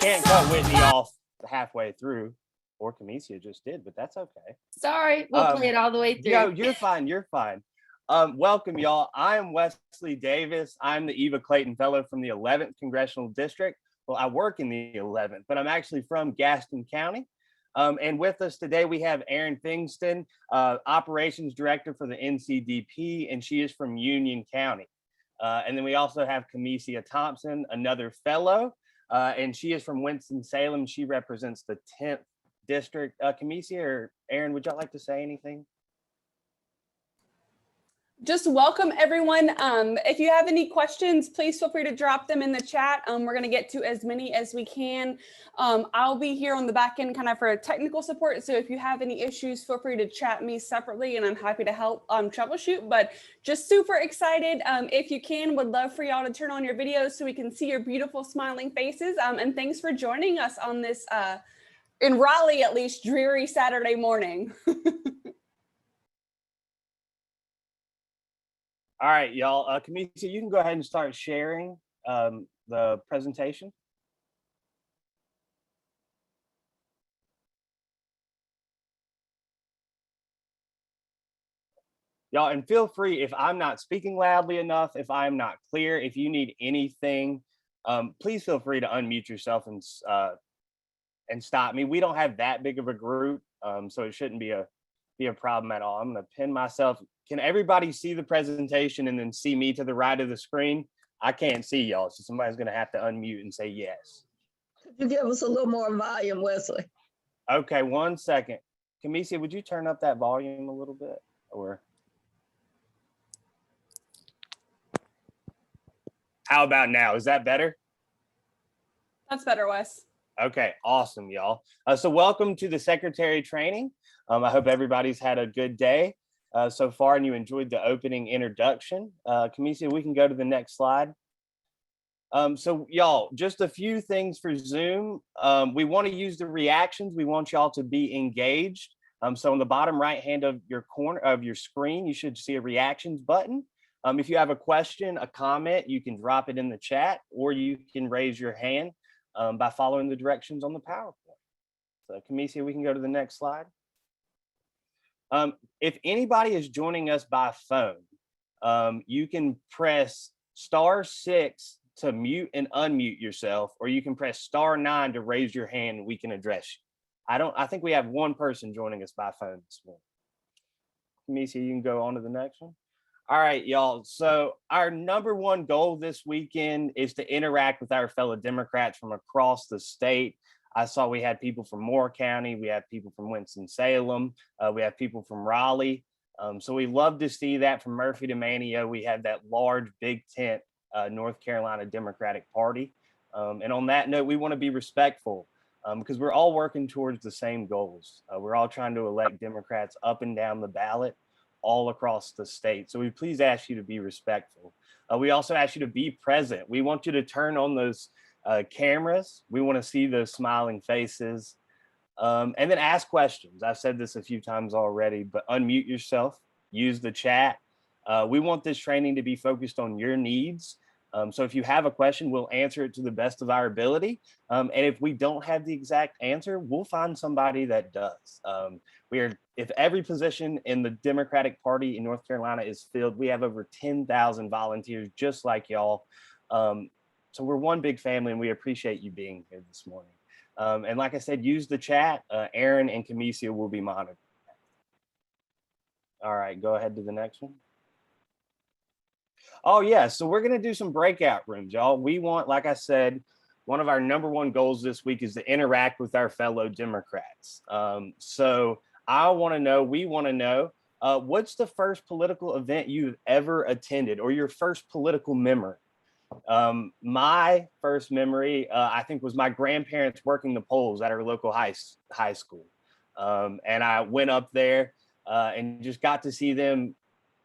can't cut Whitney off halfway through, or Camicia just did, but that's okay. Sorry, we'll play it all the way through. Yo, you're fine. You're fine. Welcome, y'all. I am Wesley Davis. I'm the Eva Clayton Fellow from the 11th Congressional District. Well, I work in the 11th, but I'm actually from Gaston County. And with us today, we have Erin Fingston, Operations Director for the NCDP, and she is from Union County. And then we also have Camicia Thompson, another fellow, and she is from Winston-Salem. She represents the 10th District. Camicia or Erin, would y'all like to say anything? Just welcome everyone. If you have any questions, please feel free to drop them in the chat. We're going to get to as many as we can. I'll be here on the back end kind of for technical support. So if you have any issues, feel free to chat me separately and I'm happy to help troubleshoot. But just super excited. If you can, would love for y'all to turn on your videos so we can see your beautiful smiling faces. And thanks for joining us on this, in Raleigh at least, dreary Saturday morning. All right, y'all. Camicia, you can go ahead and start sharing the presentation. Y'all, and feel free, if I'm not speaking loudly enough, if I'm not clear, if you need anything, please feel free to unmute yourself and stop me. We don't have that big of a group, so it shouldn't be a problem at all. I'm going to pin myself. Can everybody see the presentation and then see me to the right of the screen? I can't see y'all, so somebody's going to have to unmute and say yes. Could you give us a little more volume, Wesley? Okay, 1 second. Camicia, would you turn up that volume a little bit? Or how about now? Is that better? That's better, Wes. Okay, awesome, y'all. So welcome to the secretary training. I hope everybody's had a good day so far and you enjoyed the opening introduction. Camicia, we can go to the next slide. So y'all, just a few things for Zoom. We want to use the reactions. We want y'all to be engaged. So on the bottom right hand of your corner of your screen, you should see a reactions button. If you have a question, a comment, you can drop it in the chat or you can raise your hand by following the directions on the PowerPoint. So Camicia, we can go to the next slide. If anybody is joining us by phone, you can press *6 to mute and unmute yourself, or you can press *9 to raise your hand and we can address you. I think we have one person joining us by phone this morning. Camicia, you can go on to the next one. All right, y'all. So our #1 goal this weekend is to interact with our fellow Democrats from across the state. I saw we had people from Moore County, we have people from Winston-Salem, we have people from Raleigh. So we love to see that. From Murphy to Manteo, we have that large, big tent, North Carolina Democratic Party. And on that note, we want to be respectful because we're all working towards the same goals. We're all trying to elect Democrats up and down the ballot all across the state. So we please ask you to be respectful. We also ask you to be present. We want you to turn on those cameras. We want to see those smiling faces, and then ask questions. I've said this a few times already, but unmute yourself, use the chat. We want this training to be focused on your needs. So if you have a question, we'll answer it to the best of our ability. And if we don't have the exact answer, we'll find somebody that does. If every position in the Democratic Party in North Carolina is filled, we have over 10,000 volunteers just like y'all. So we're one big family and we appreciate you being here this morning. And like I said, use the chat. Erin and Camicia will be monitoring. All right, go ahead to the next one. Oh yeah, so we're gonna do some breakout rooms, y'all. We want, like I said, one of our #1 goals this week is to interact with our fellow Democrats. So we wanna know, what's the first political event you've ever attended or your first political memory? My first memory, I think, was my grandparents working the polls at our local high school. And I went up there and just got to see them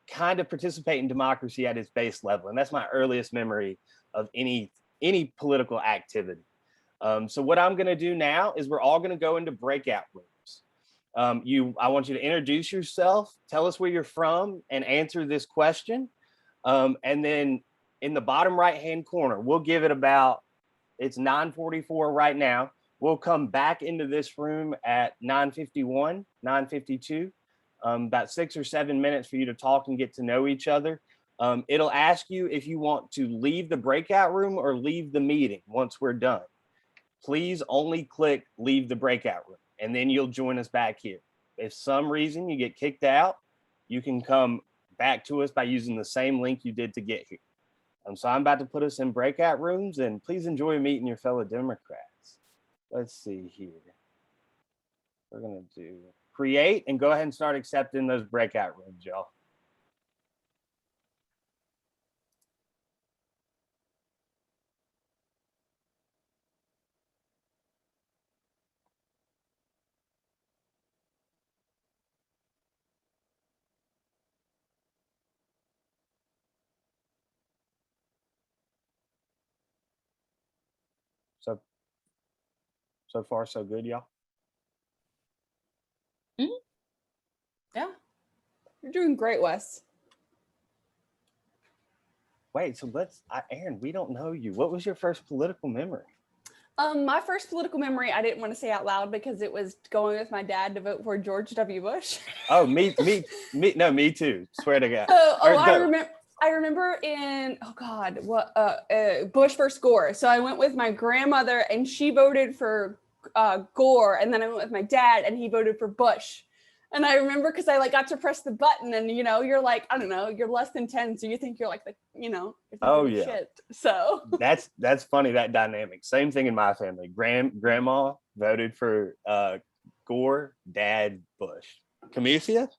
kind of participate in democracy at its base level. And that's my earliest memory of any political activity. So what I'm gonna do now is we're all gonna go into breakout rooms. I want you to introduce yourself, tell us where you're from, and answer this question. And then in the bottom right-hand corner, we'll give it about It's 9:44 right now. We'll come back into this room at 9:51, 9:52. About 6 or 7 minutes for you to talk and get to know each other. It'll ask you if you want to leave the breakout room or leave the meeting once we're done. Please only click leave the breakout room, and then you'll join us back here. If some reason you get kicked out, you can come back to us by using the same link you did to get here. So I'm about to put us in breakout rooms, and please enjoy meeting your fellow Democrats. Let's see here. We're going to do create and go ahead and start accepting those breakout rooms, y'all. So far, so good, y'all. Yeah, you're doing great, Wes. Wait, so Aaron, we don't know you. What was your first political memory? My first political memory, I didn't want to say out loud because it was going with my dad to vote for George W. Bush. Oh, me too. Swear to God. I remember in Bush versus Gore. So I went with my grandmother and she voted for Gore, and then I went with my dad and he voted for Bush. And I remember because I got to press the button, and you're like, I don't know, you're less than 10, so you think you're like oh yeah, shit. So that's funny, that dynamic. Same thing in my family. Grandma voted for Gore, dad Bush. Camicia?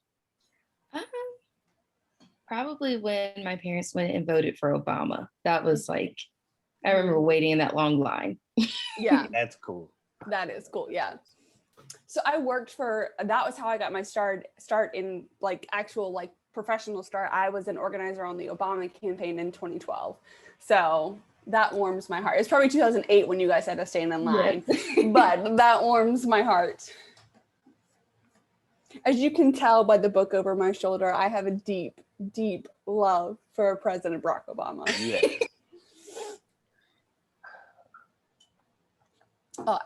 Probably when my parents went and voted for Obama. That was I remember waiting in that long line. Yeah. That's cool. That is cool. Yeah. So I worked that was how I got my start in actual professional start. I was an organizer on the Obama campaign in 2012. So that warms my heart. It's probably 2008 when you guys had to stand in line, but that warms my heart. As you can tell by the book over my shoulder, I have a deep, deep love for President Barack Obama. Yeah.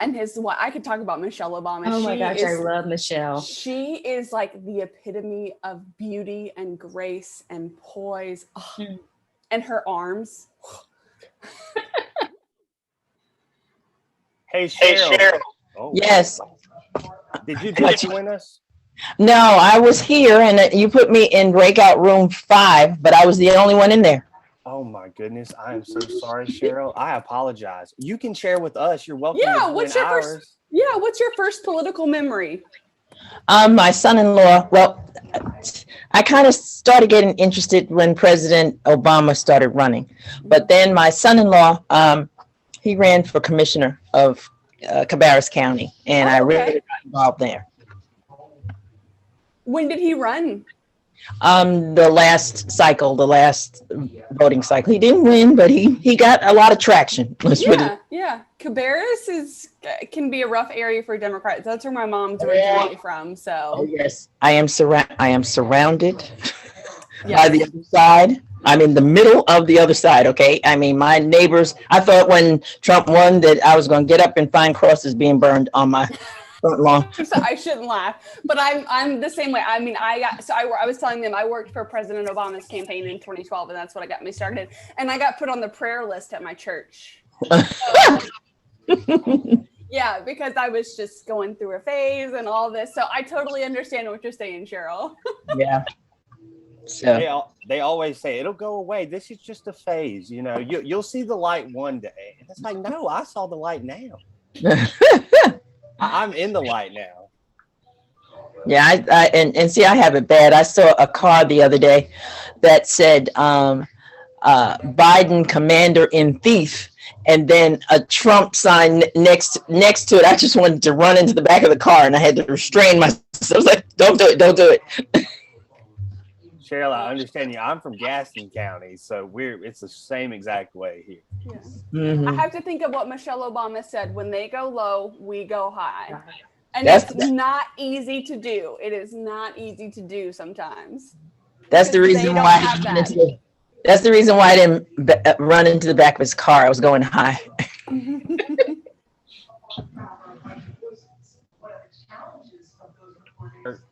And his wife, I could talk about Michelle Obama. Oh my gosh, I love Michelle. She is the epitome of beauty and grace and poise. Oh, and her arms. Hey, Cheryl. Oh, yes. Did you just join us? No, I was here and you put me in breakout room 5, but I was the only one in there. Oh my goodness, I am so sorry, Cheryl. I apologize. You can share with us. You're welcome. Yeah, to what's your ours. first? Yeah, what's your first political memory? My son-in-law. Well, I kind of started getting interested when President Obama started running, but then my son-in-law, he ran for commissioner of Cabarrus County, and I really got involved there. When did he run? The last voting cycle. He didn't win, but he got a lot of traction. Yeah. Cabarrus can be a rough area for Democrats. That's where my mom's originally from. So oh, yes, I am surrounded by the other side. I'm in the middle of the other side. Okay, I mean my neighbors. I thought when Trump won that I was going to get up and find crosses being burned on my front lawn. So I shouldn't laugh, but I'm the same way. I mean, I was telling them I worked for President Obama's campaign in 2012, and that's what got me started. And I got put on the prayer list at my church. Yeah, because I was just going through a phase and all this. So I totally understand what you're saying, Cheryl. Yeah. So they always say it'll go away. This is just a phase. You'll see the light one day. And it's like, no, I saw the light now. I'm in the light now. Yeah, I see, I have it bad. I saw a car the other day that said Biden commander in thief, and then a Trump sign next to it. I just wanted to run into the back of the car, and I had to restrain myself. I was like, don't do it. Cheryl, I understand you. I'm from Gaston County, so it's the same exact way here. Yeah. Mm-hmm. I have to think of what Michelle Obama said: when they go low, we go high. And That's not easy to do. It is not easy to do sometimes. That's the reason why. That's the reason why I didn't run into the back of his car. I was going high.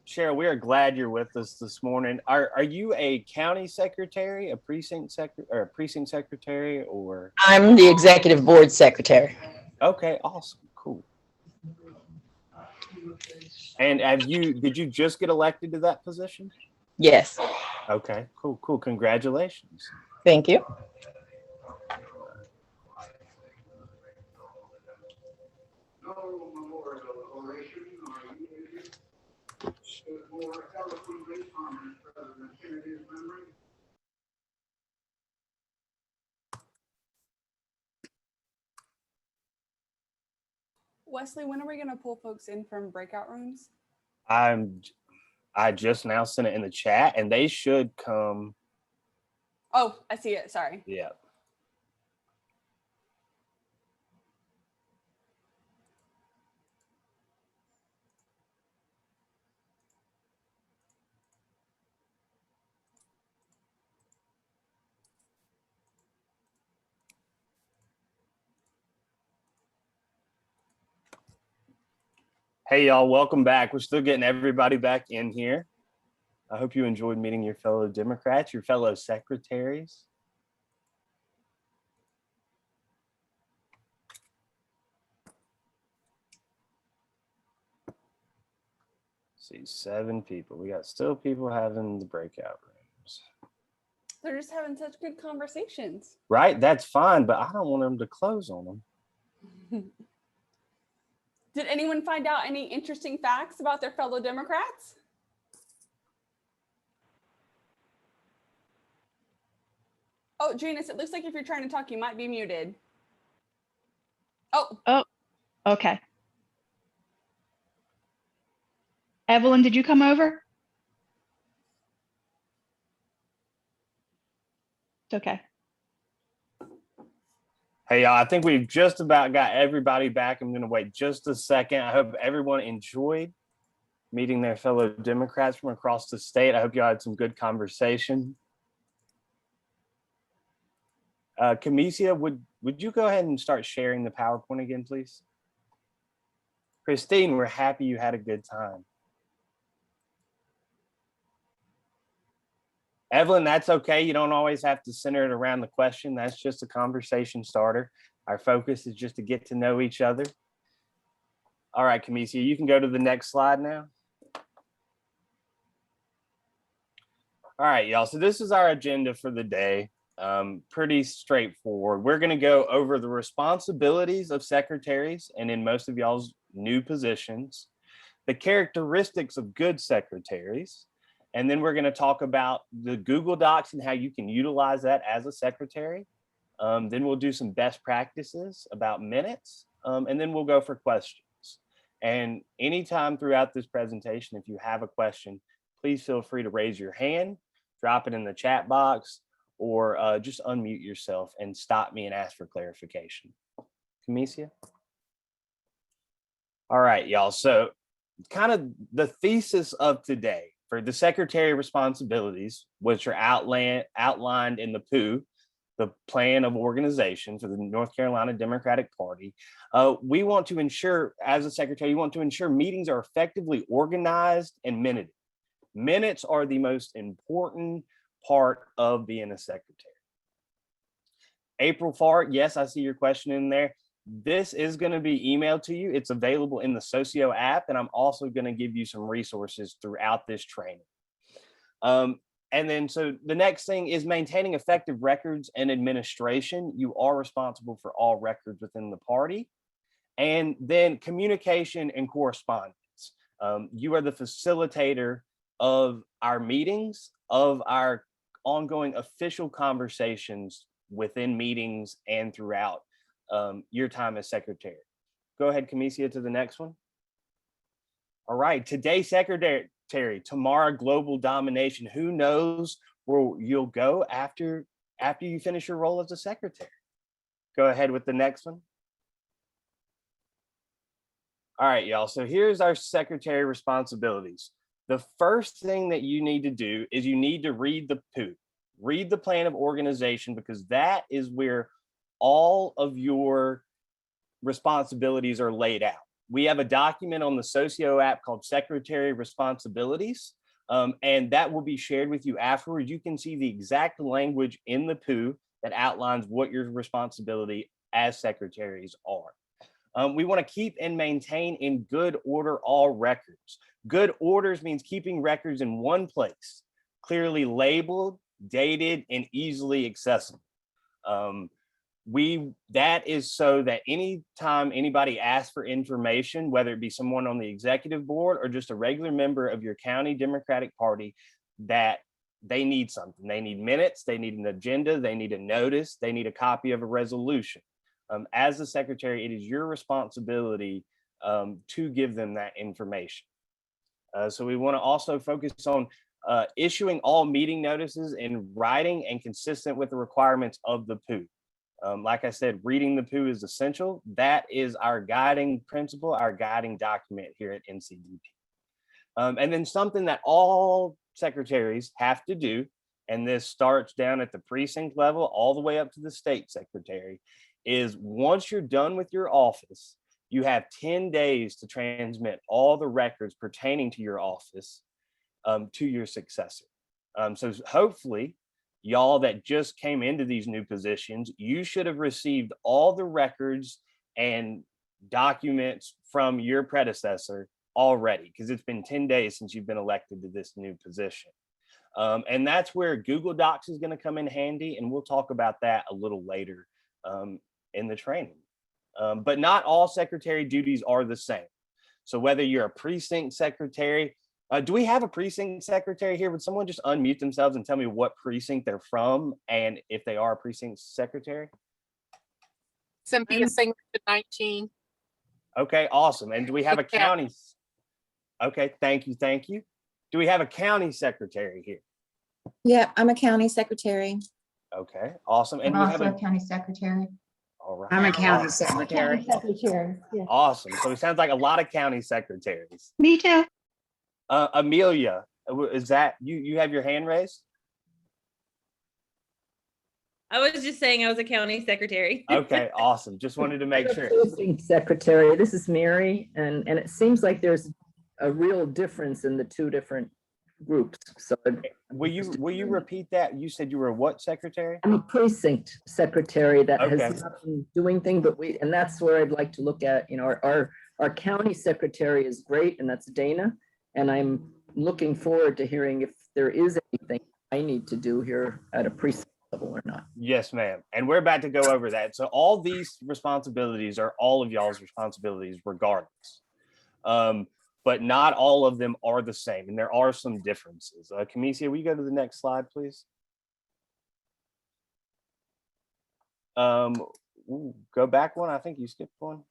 Cheryl, we are glad you're with us this morning. Are you a county secretary, a precinct secretary, or a precinct secretary, or? I'm the executive board secretary. Okay, awesome, cool. And did you just get elected to that position? Yes. Okay, cool. Congratulations. Thank you. Wesley, when are we going to pull folks in from breakout rooms? I just now sent it in the chat, and they should come. Oh, I see it. Sorry. Yeah. Hey, y'all, welcome back. We're still getting everybody back in here. I hope you enjoyed meeting your fellow Democrats, your fellow secretaries. See, 7 people. We got still people having the breakout rooms. They're just having such good conversations. Right, that's fine, but I don't want them to close on them. Did anyone find out any interesting facts about their fellow Democrats? Oh, Janice, it looks like if you're trying to talk, you might be muted. Oh, Okay. Evelyn, did you come over? It's okay. Hey, y'all, I think we've just about got everybody back. I'm going to wait just a second. I hope everyone enjoyed meeting their fellow Democrats from across the state. I hope y'all had some good conversation. Camicia, would you go ahead and start sharing the PowerPoint again, please? Christine, we're happy you had a good time. Evelyn, that's okay. You don't always have to center it around the question. That's just a conversation starter. Our focus is just to get to know each other. All right, Camicia, you can go to the next slide now. All right, y'all. So this is our agenda for the day. Pretty straightforward. We're going to go over the responsibilities of secretaries and in most of y'all's new positions, the characteristics of good secretaries, and then we're going to talk about the Google Docs and how you can utilize that as a secretary. Then we'll do some best practices about minutes, and then we'll go for questions. And anytime throughout this presentation, if you have a question, please feel free to raise your hand, drop it in the chat box, or just unmute yourself and stop me and ask for clarification. Camicia? All right, y'all. So kind of the thesis of today for the secretary responsibilities, which are outlined in the POO, the plan of organization for the North Carolina Democratic Party. We want to ensure, as a secretary, you want to ensure meetings are effectively organized and minuted. Minutes are the most important part of being a secretary. April Fart, yes, I see your question in there. This is going to be emailed to you. It's available in the Socio app, and I'm also going to give you some resources throughout this training. And then, so the next thing is maintaining effective records and administration. You are responsible for all records within the party. And then communication and correspondence. You are the facilitator of our meetings, of our ongoing official conversations within meetings and throughout your time as secretary. Go ahead, Camicia, to the next one. All right, today secretary, tomorrow global domination. Who knows where you'll go after you finish your role as a secretary? Go ahead with the next one. All right, y'all. So here's our secretary responsibilities. The first thing that you need to do is you need to read the POO, read the plan of organization, because that is where all of your responsibilities are laid out. We have a document on the Socio app called Secretary Responsibilities, and that will be shared with you afterwards. You can see the exact language in the POO that outlines what your responsibility as secretaries are. We want to keep and maintain in good order all records. Good orders means keeping records in one place, clearly labeled, dated, and easily accessible. That is so that anytime anybody asks for information, whether it be someone on the executive board or just a regular member of your county Democratic Party, that they need something. They need minutes, they need an agenda, they need a notice, they need a copy of a resolution. As the secretary, it is your responsibility to give them that information. So we want to also focus on issuing all meeting notices in writing and consistent with the requirements of the POO. Like I said, reading the POO is essential. That is our guiding principle, our guiding document here at NCDP. And then something that all secretaries have to do, and this starts down at the precinct level all the way up to the state secretary, is once you're done with your office, you have 10 days to transmit all the records pertaining to your office to your successor. So hopefully, y'all that just came into these new positions, you should have received all the records and documents from your predecessor already, because it's been 10 days since you've been elected to this new position. And that's where Google Docs is going to come in handy, and we'll talk about that a little later in the training. But not all secretary duties are the same. So whether you're a precinct secretary, do we have a precinct secretary here? Would someone just unmute themselves and tell me what precinct they're from and if they are a precinct secretary? Cynthia Singleton, 19. Okay, awesome. And do we have a county? Okay, thank you, thank you. Do we have a county secretary here? Yeah, I'm a county secretary. Okay, awesome. And I'm we have also a a county secretary. all right. I'm a county awesome. secretary. Secretary, yeah. Awesome. So it sounds like a lot of county secretaries. Me too. Amelia, is that you? You have your hand raised? I was just saying I was a county secretary. Okay, awesome. Just wanted to make sure. Precinct Secretary, this is Mary, and it seems like there's a real difference in the two different groups. So Will you repeat that? You said you were what secretary? I'm a precinct secretary that Okay. has not been doing things, and that's where I'd like to look at, our county secretary is great, and that's Dana. And I'm looking forward to hearing if there is anything I need to do here at a precinct level or not. Yes, ma'am. And we're about to go over that. So all these responsibilities are all of y'all's responsibilities regardless. But not all of them are the same, and there are some differences. Camicia, will you go to the next slide, please? Go back one. I think you skipped one.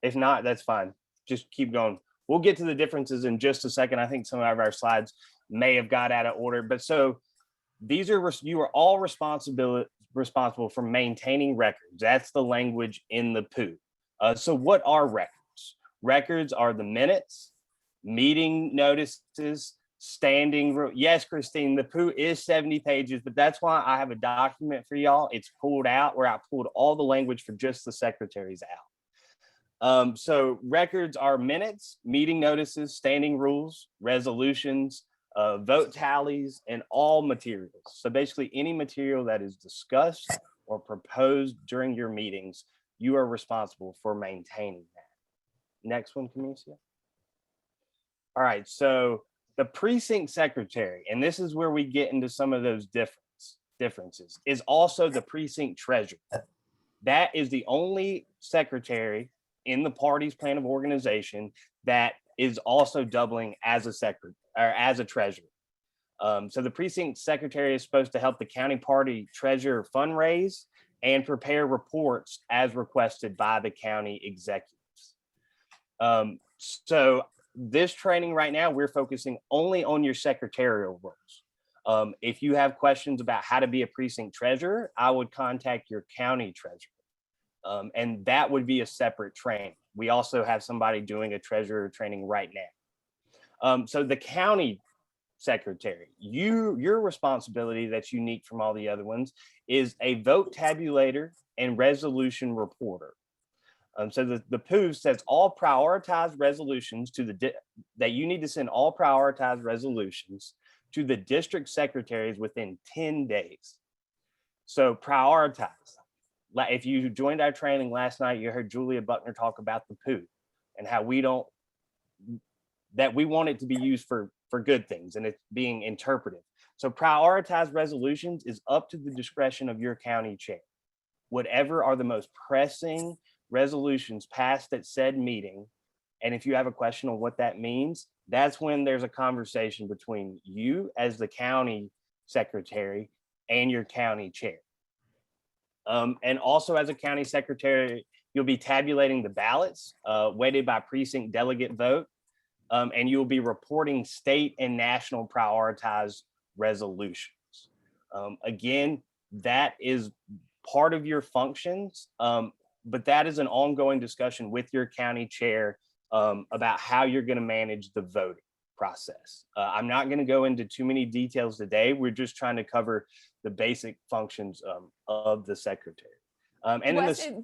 If not, that's fine. Just keep going. We'll get to the differences in just a second. I think some of our slides may have got out of order, but so these are, you are all responsible for maintaining records. That's the language in the POO. So what are records? Records are the minutes, meeting notices, standing. Yes, Christine, the POO is 70 pages, but that's why I have a document for y'all. It's pulled out where I pulled all the language for just the secretaries out. So records are minutes, meeting notices, standing rules, resolutions, vote tallies, and all materials. So basically any material that is discussed or proposed during your meetings, you are responsible for maintaining that. Next one, Camicia. All right, so the precinct secretary, and this is where we get into some of those differences, is also the precinct treasurer. That is the only secretary in the party's plan of organization that is also doubling as a secretary or as a treasurer. So the precinct secretary is supposed to help the county party treasurer fundraise and prepare reports as requested by the county executives. So this training right now, we're focusing only on your secretarial roles. If you have questions about how to be a precinct treasurer, I would contact your county treasurer. And that would be a separate training. We also have somebody doing a treasurer training right now. So the county secretary. Your responsibility that's unique from all the other ones is a vote tabulator and resolution reporter. So the POO says all prioritized resolutions that you need to send all prioritized resolutions to the district secretaries within 10 days. So prioritize. If you joined our training last night, you heard Julia Buckner talk about the POO and how we want it to be used for good things and it's being interpretive. So prioritized resolutions is up to the discretion of your county chair. Whatever are the most pressing resolutions passed at said meeting, and if you have a question on what that means, that's when there's a conversation between you as the county secretary and your county chair. And also as a county secretary, you'll be tabulating the ballots weighted by precinct delegate vote. And you'll be reporting state and national prioritized resolutions. Again, that is part of your functions, but that is an ongoing discussion with your county chair about how you're going to manage the voting process. I'm not going to go into too many details today. We're just trying to cover the basic functions of the secretary. And Wes, then I was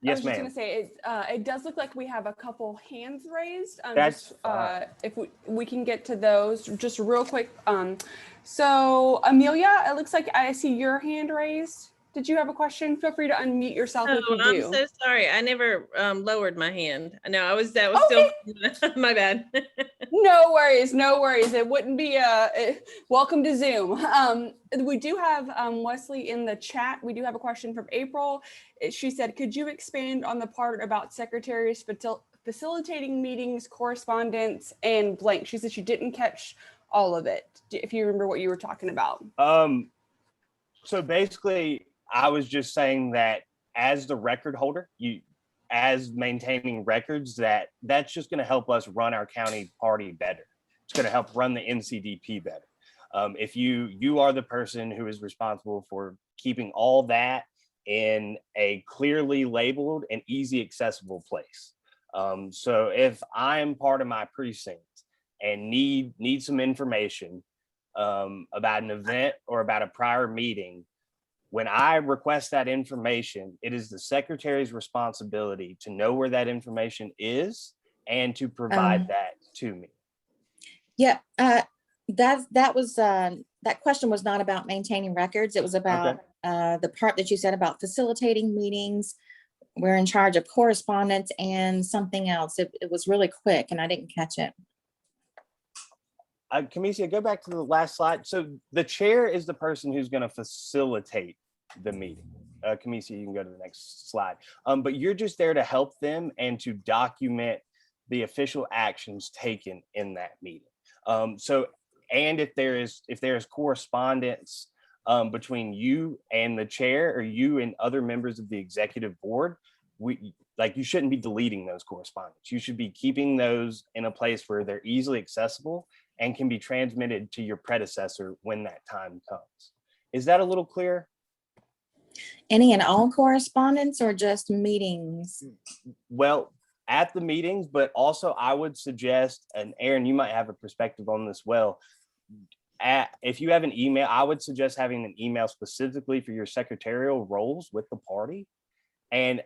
yes, just ma'am. gonna say, it does look like we have a couple hands raised. That's if we can get to those just real quick. So Amelia, it looks like I see your hand raised. Did you have a question? Feel free to unmute yourself if you do. I'm so sorry. I never lowered my hand. No, that was still my bad. No worries, no worries. It wouldn't be welcome to Zoom. We do have Wesley in the chat. We do have a question from April. She said, could you expand on the part about secretaries facilitating meetings, correspondence, and blank? She said she didn't catch all of it. If you remember what you were talking about. So basically, I was just saying that as the record holder, as maintaining records, that's just going to help us run our county party better. It's going to help run the NCDP better. If you are the person who is responsible for keeping all that in a clearly labeled and easy accessible place. So if I'm part of my precinct and need some information about an event or about a prior meeting, when I request that information, it is the secretary's responsibility to know where that information is and to provide that to me. Yeah, that was that question was not about maintaining records. It was about the part that you said about facilitating meetings. We're in charge of correspondence and something else. It was really quick and I didn't catch it. Kamicia, go back to the last slide. So the chair is the person who's going to facilitate the meeting. Kamicia, you can go to the next slide. But you're just there to help them and to document the official actions taken in that meeting. And if there is correspondence between you and the chair or you and other members of the executive board, you shouldn't be deleting those correspondence. You should be keeping those in a place where they're easily accessible and can be transmitted to your predecessor when that time comes. Is that a little clear? Any and all correspondence or just meetings? Well, at the meetings, but also I would suggest, and Aaron, you might have a perspective on this well, if you have an email, I would suggest having an email specifically for your secretarial roles with the party. And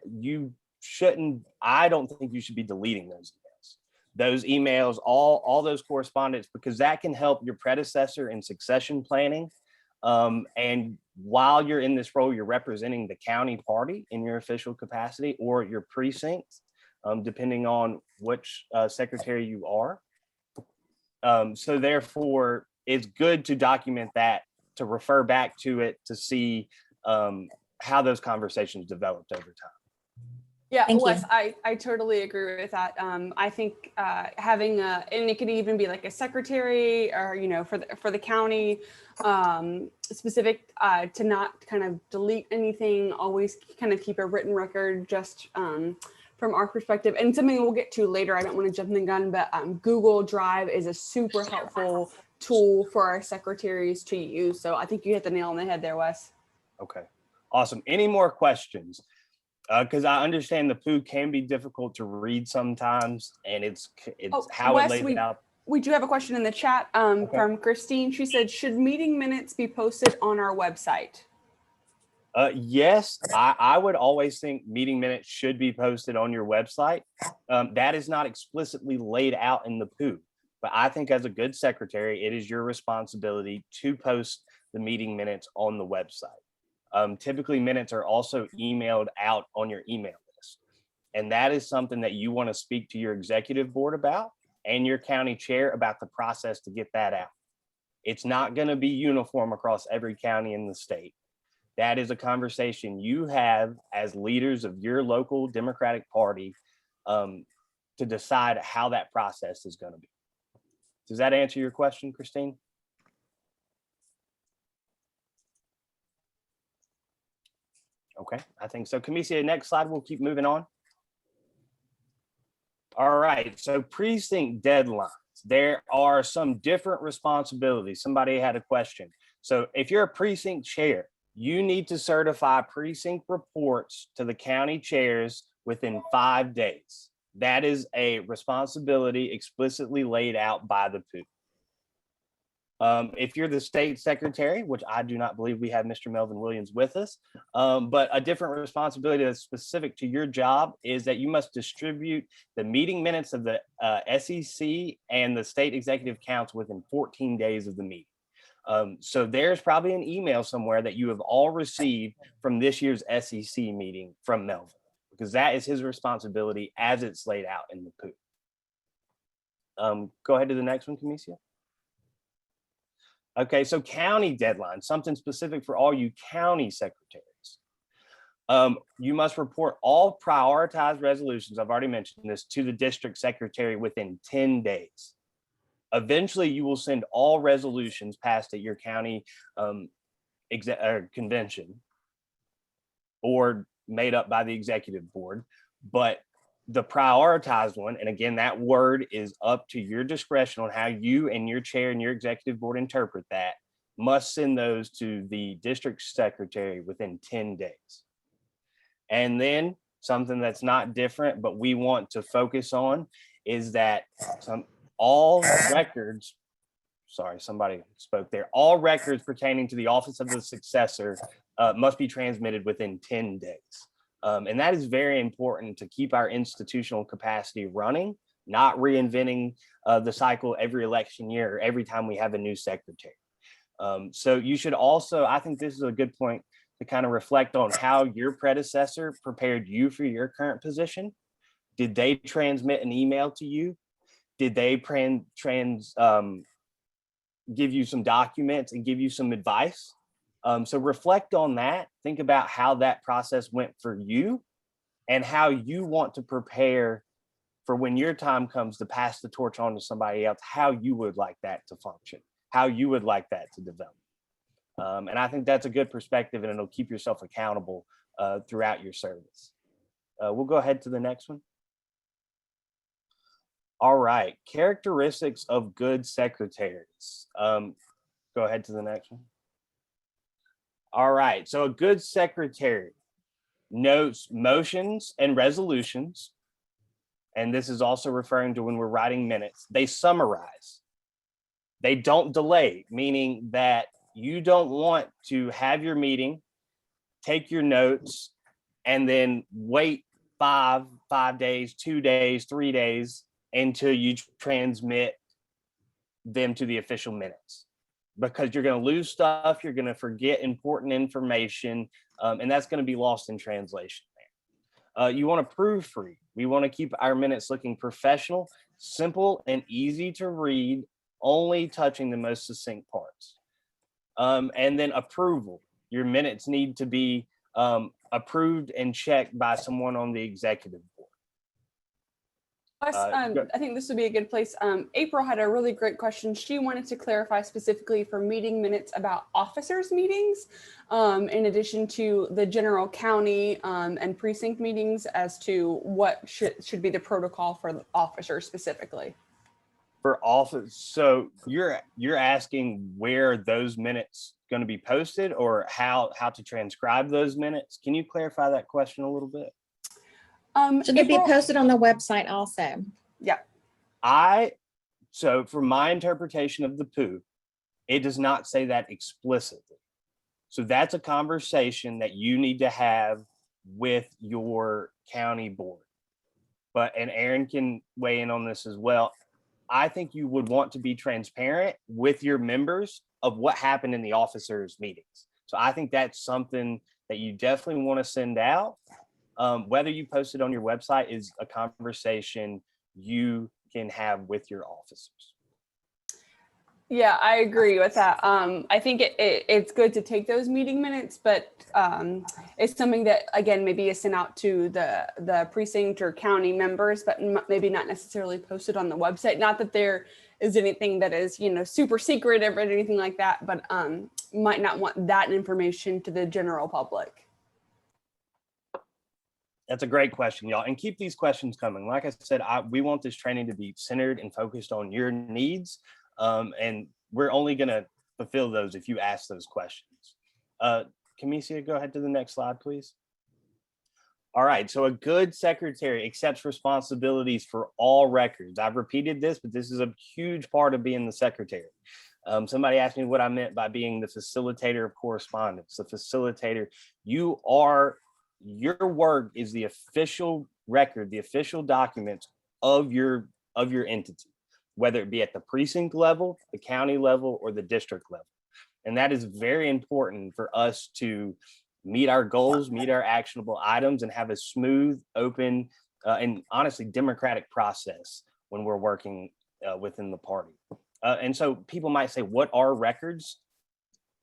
I don't think you should be deleting those emails, all those correspondence, because that can help your predecessor in succession planning. And while you're in this role, you're representing the county party in your official capacity or your precinct, depending on which secretary you are. So therefore, it's good to document that, to refer back to it, to see how those conversations developed over time. Yeah, Thank Wes, you. I totally agree with that. I think having and it could even be like a secretary or, for the county specific to not kind of delete anything, always kind of keep a written record just from our perspective. And something we'll get to later, I don't want to jump the gun, but Google Drive is a super helpful tool for our secretaries to use. So I think you hit the nail on the head there, Wes. Okay, awesome. Any more questions? Because I understand the POO can be difficult to read sometimes, and it's how Wes, it lays it out. We do have a question in the chat from Christine. She said, should meeting minutes be posted on our website? Yes, I would always think meeting minutes should be posted on your website. That is not explicitly laid out in the POO, but I think as a good secretary, it is your responsibility to post the meeting minutes on the website. Typically, minutes are also emailed out on your email list. And that is something that you want to speak to your executive board about and your county chair about the process to get that out. It's not going to be uniform across every county in the state. That is a conversation you have as leaders of your local Democratic Party to decide how that process is going to be. Does that answer your question, Christine? Okay, I think so. Kamisha, next slide, we'll keep moving on. All right, so precinct deadlines. There are some different responsibilities. Somebody had a question. So if you're a precinct chair, you need to certify precinct reports to the county chairs within 5 days. That is a responsibility explicitly laid out by the POO. If you're the state secretary, which I do not believe we have Mr. Melvin Williams with us, but a different responsibility that's specific to your job is that you must distribute the meeting minutes of the SEC and the state executive council within 14 days of the meeting. So there's probably an email somewhere that you have all received from this year's SEC meeting from Melvin, because that is his responsibility as it's laid out in the POO. Go ahead to the next one, Kamisha. Okay, so county deadlines, something specific for all you county secretaries. You must report all prioritized resolutions, I've already mentioned this, to the district secretary within 10 days. Eventually, you will send all resolutions passed at your county convention or made up by the executive board, but the prioritized one, and again, that word is up to your discretion on how you and your chair and your executive board interpret that, must send those to the district secretary within 10 days. And then something that's not different, but we want to focus on is that all records, sorry, somebody spoke there, all records pertaining to the office of the successor must be transmitted within 10 days. And that is very important to keep our institutional capacity running, not reinventing the cycle every election year or every time we have a new secretary. So you should also, I think this is a good point to kind of reflect on how your predecessor prepared you for your current position. Did they transmit an email to you? Did they give you some documents and give you some advice? So reflect on that. Think about how that process went for you and how you want to prepare for when your time comes to pass the torch on to somebody else, how you would like that to function, how you would like that to develop. And I think that's a good perspective, and it'll keep yourself accountable throughout your service. We'll go ahead to the next one. All right, characteristics of good secretaries. Go ahead to the next one. All right, so a good secretary notes motions and resolutions, and this is also referring to when we're writing minutes. They summarize. They don't delay, meaning that you don't want to have your meeting, take your notes, and then wait five days, 2 days, 3 days until you transmit them to the official minutes, because you're going to lose stuff, you're going to forget important information, and that's going to be lost in translation there. You want to proofread. We want to keep our minutes looking professional, simple, and easy to read, only touching the most succinct parts. And then approval. Your minutes need to be approved and checked by someone on the executive board. I think this would be a good place. April had a really great question. She wanted to clarify specifically for meeting minutes about officers' meetings, in addition to the general county and precinct meetings, as to what should be the protocol for the officers specifically. For office, so you're asking where those minutes going to be posted, or how to transcribe those minutes? Can you clarify that question a little bit? Should they be posted on the website also? Yeah. So from my interpretation of the POO, it does not say that explicitly. So that's a conversation that you need to have with your county board. And Aaron can weigh in on this as well. I think you would want to be transparent with your members of what happened in the officers' meetings. So I think that's something that you definitely want to send out. Whether you post it on your website is a conversation you can have with your officers. Yeah, I agree with that. I think it's good to take those meeting minutes, but it's something that, again, maybe is sent out to the precinct or county members, but maybe not necessarily posted on the website. Not that there is anything that is, super secret or anything like that, but might not want that information to the general public. That's a great question, y'all. And keep these questions coming. Like I said, we want this training to be centered and focused on your needs. And we're only going to fulfill those if you ask those questions. Camicia, go ahead to the next slide, please. All right. So a good secretary accepts responsibilities for all records. I've repeated this, but this is a huge part of being the secretary. Somebody asked me what I meant by being the facilitator of correspondence. The facilitator, your work is the official record, the official documents of your entity, whether it be at the precinct level, the county level, or the district level. And that is very important for us to meet our goals, meet our actionable items, and have a smooth, open, and honestly democratic process when we're working within the party. And so people might say, what are records?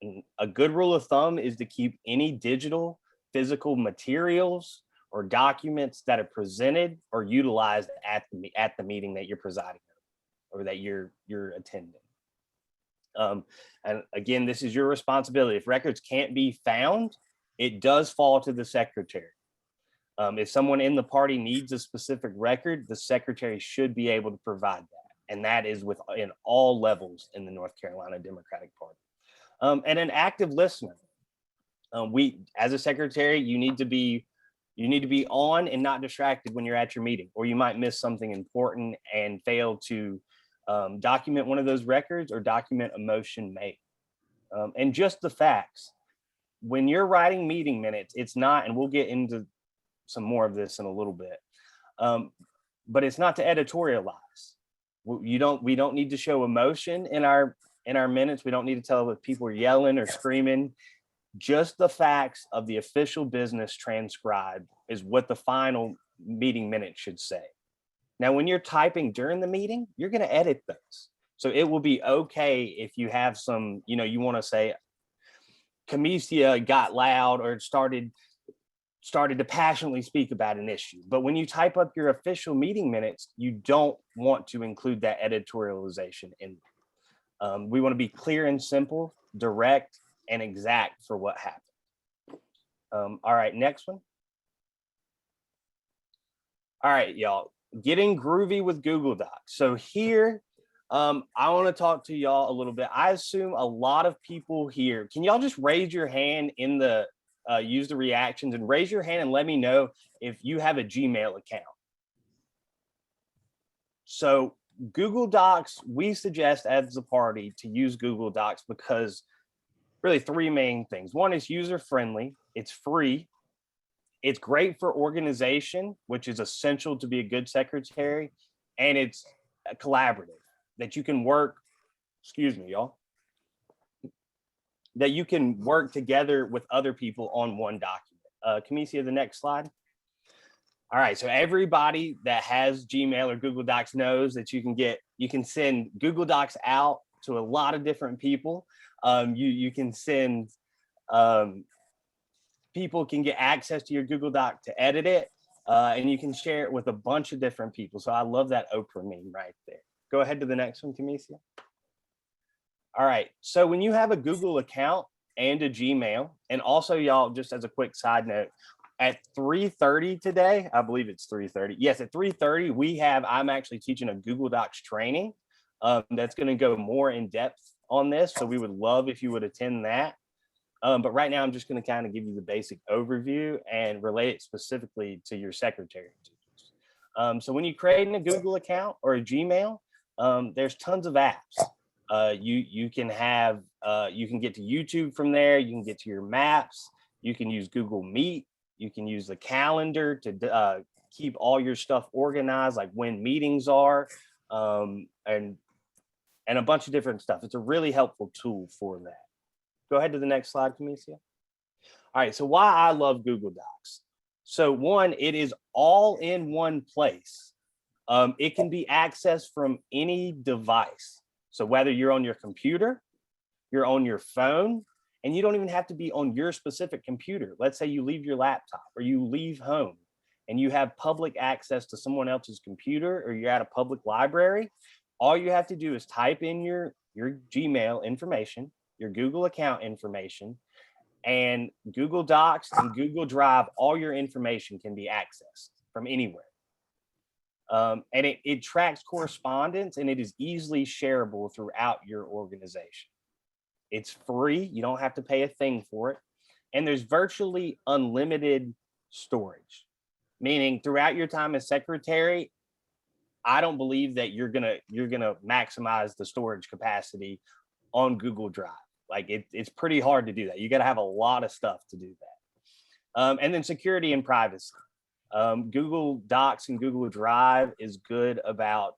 And a good rule of thumb is to keep any digital, physical materials or documents that are presented or utilized at the meeting that you're presiding over or that you're attending. And again, this is your responsibility. If records can't be found, it does fall to the secretary. If someone in the party needs a specific record, the secretary should be able to provide that. And that is in all levels in the North Carolina Democratic Party. And an active listener. As a secretary, you need to be on and not distracted when you're at your meeting, or you might miss something important and fail to document one of those records or document a motion made. And just the facts. When you're writing meeting minutes, it's not, and we'll get into some more of this in a little bit, but it's not to editorialize. We don't need to show emotion in our minutes. We don't need to tell if people are yelling or screaming. Just the facts of the official business transcribed is what the final meeting minute should say. Now, when you're typing during the meeting, you're going to edit those. So it will be okay if you have some, you want to say, Camicia got loud or started to passionately speak about an issue. But when you type up your official meeting minutes, you don't want to include that editorialization in. We want to be clear and simple, direct, and exact for what happened. All right, next one. All right, y'all, getting groovy with Google Docs. So here, I want to talk to y'all a little bit. I assume a lot of people here, can y'all just raise your hand in the, use the reactions and raise your hand and let me know if you have a Gmail account. So Google Docs, we suggest as a party to use Google Docs because really three main things. One is user-friendly, it's free, it's great for organization, which is essential to be a good secretary, and it's collaborative, that you can work, excuse me, y'all, that you can work together with other people on one document. Camicia, the next slide. All right, so everybody that has Gmail or Google Docs knows that you can send Google Docs out to a lot of different people. You can send, people can get access to your Google Doc to edit it, and you can share it with a bunch of different people. So I love that Oprah meme right there. Go ahead to the next one, Camicia. All right, so when you have a Google account and a Gmail, and also y'all, just as a quick side note, at 3:30 today, I believe it's 3:30. Yes, at 3:30, I'm actually teaching a Google Docs training that's going to go more in depth on this. So we would love if you would attend that. But right now, I'm just going to kind of give you the basic overview and relate it specifically to your secretary duties. So when you create a Google account or a Gmail, there's tons of apps. You can have, you can get to YouTube from there. You can get to your maps. You can use Google Meet. You can use the calendar to keep all your stuff organized, like when meetings are, and a bunch of different stuff. It's a really helpful tool for that. Go ahead to the next slide, Camicia. All right, so why I love Google Docs. So one, it is all in one place. It can be accessed from any device. So whether you're on your computer, you're on your phone, and you don't even have to be on your specific computer. Let's say you leave your laptop or you leave home and you have public access to someone else's computer, or you're at a public library. All you have to do is type in your Gmail information, your Google account information, and Google Docs and Google Drive, all your information can be accessed from anywhere. And it tracks correspondence, and it is easily shareable throughout your organization. It's free. You don't have to pay a thing for it. And there's virtually unlimited storage, meaning throughout your time as secretary, I don't believe that you're gonna maximize the storage capacity on Google Drive. Like it's pretty hard to do that. You got to have a lot of stuff to do that. And then security and privacy. Google Docs and Google Drive is good about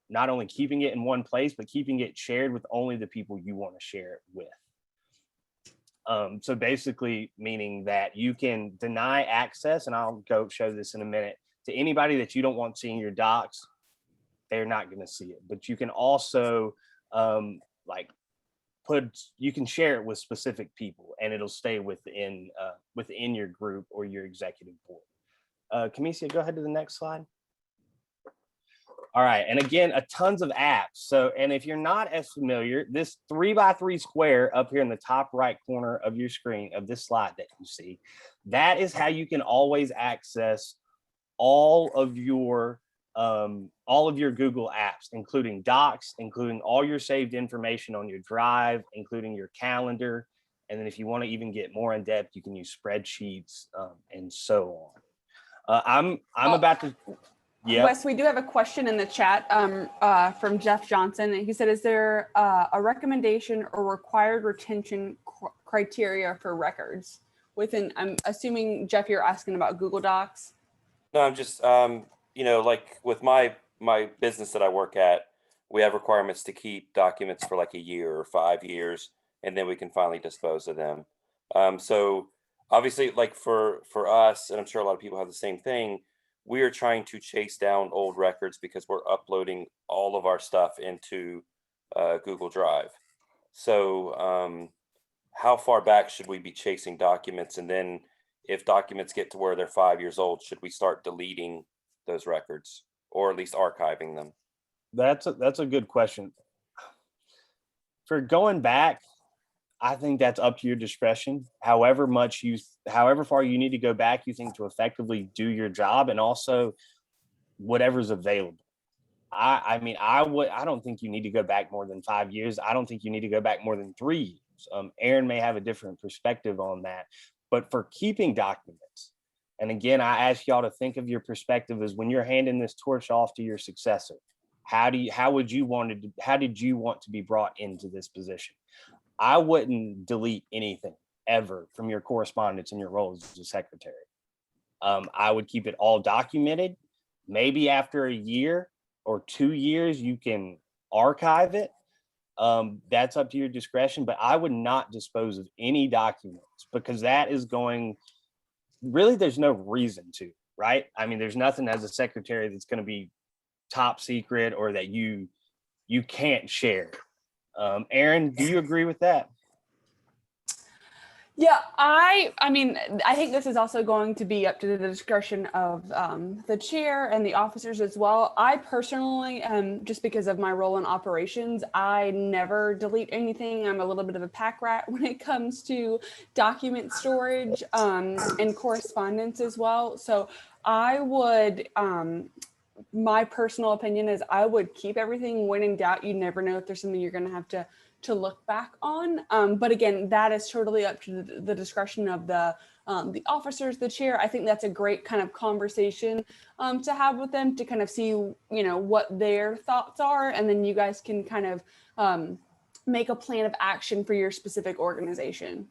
not only keeping it in one place, but keeping it shared with only the people you want to share it with. So basically meaning that you can deny access, and I'll go show this in a minute, to anybody that you don't want seeing your docs. They're not going to see it. But you can also you can share it with specific people, and it'll stay within your group or your executive board. Camicia, go ahead to the next slide. All right, and again, tons of apps. So, and if you're not as familiar, this 3x3 square up here in the top right corner of your screen of this slide that you see, that is how you can always access all of your Google apps, including Docs, including all your saved information on your Drive, including your calendar. And then if you want to even get more in depth, you can use spreadsheets and so on. I'm about to. Yeah. Wes, we do have a question in the chat from Jeff Johnson. He said, is there a recommendation or required retention criteria for records within, I'm assuming, Jeff, you're asking about Google Docs? No, I'm just, like with my business that I work at, we have requirements to keep documents for like a year or 5 years, and then we can finally dispose of them. So obviously, like for us, and I'm sure a lot of people have the same thing, we are trying to chase down old records because we're uploading all of our stuff into Google Drive. So how far back should we be chasing documents? And then if documents get to where they're 5 years old, should we start deleting those records or at least archiving them? That's a good question. For going back, I think that's up to your discretion. However far you need to go back, you think, to effectively do your job, and also whatever's available. I don't think you need to go back more than 5 years. I don't think you need to go back more than 3 years. Aaron may have a different perspective on that, but for keeping documents, and again, I ask y'all to think of your perspective as when you're handing this torch off to your successor. How did you want to be brought into this position? I wouldn't delete anything ever from your correspondence and your role as a secretary. I would keep it all documented. Maybe after a year or 2 years, you can archive it. That's up to your discretion, but I would not dispose of any documents, because that is there's no reason to, right? I mean, there's nothing as a secretary that's going to be top secret or that you can't share. Aaron, do you agree with that? Yeah, I think this is also going to be up to the discretion of the chair and the officers as well. I personally, just because of my role in operations, I never delete anything. I'm a little bit of a pack rat when it comes to document storage and correspondence as well. So I would, my personal opinion is I would keep everything when in doubt. You never know if there's something you're going to have to to look back on. But again, that is totally up to the discretion of the officers, the chair. I think that's a great kind of conversation to have with them to kind of see, what their thoughts are. And then you guys can kind of make a plan of action for your specific organization.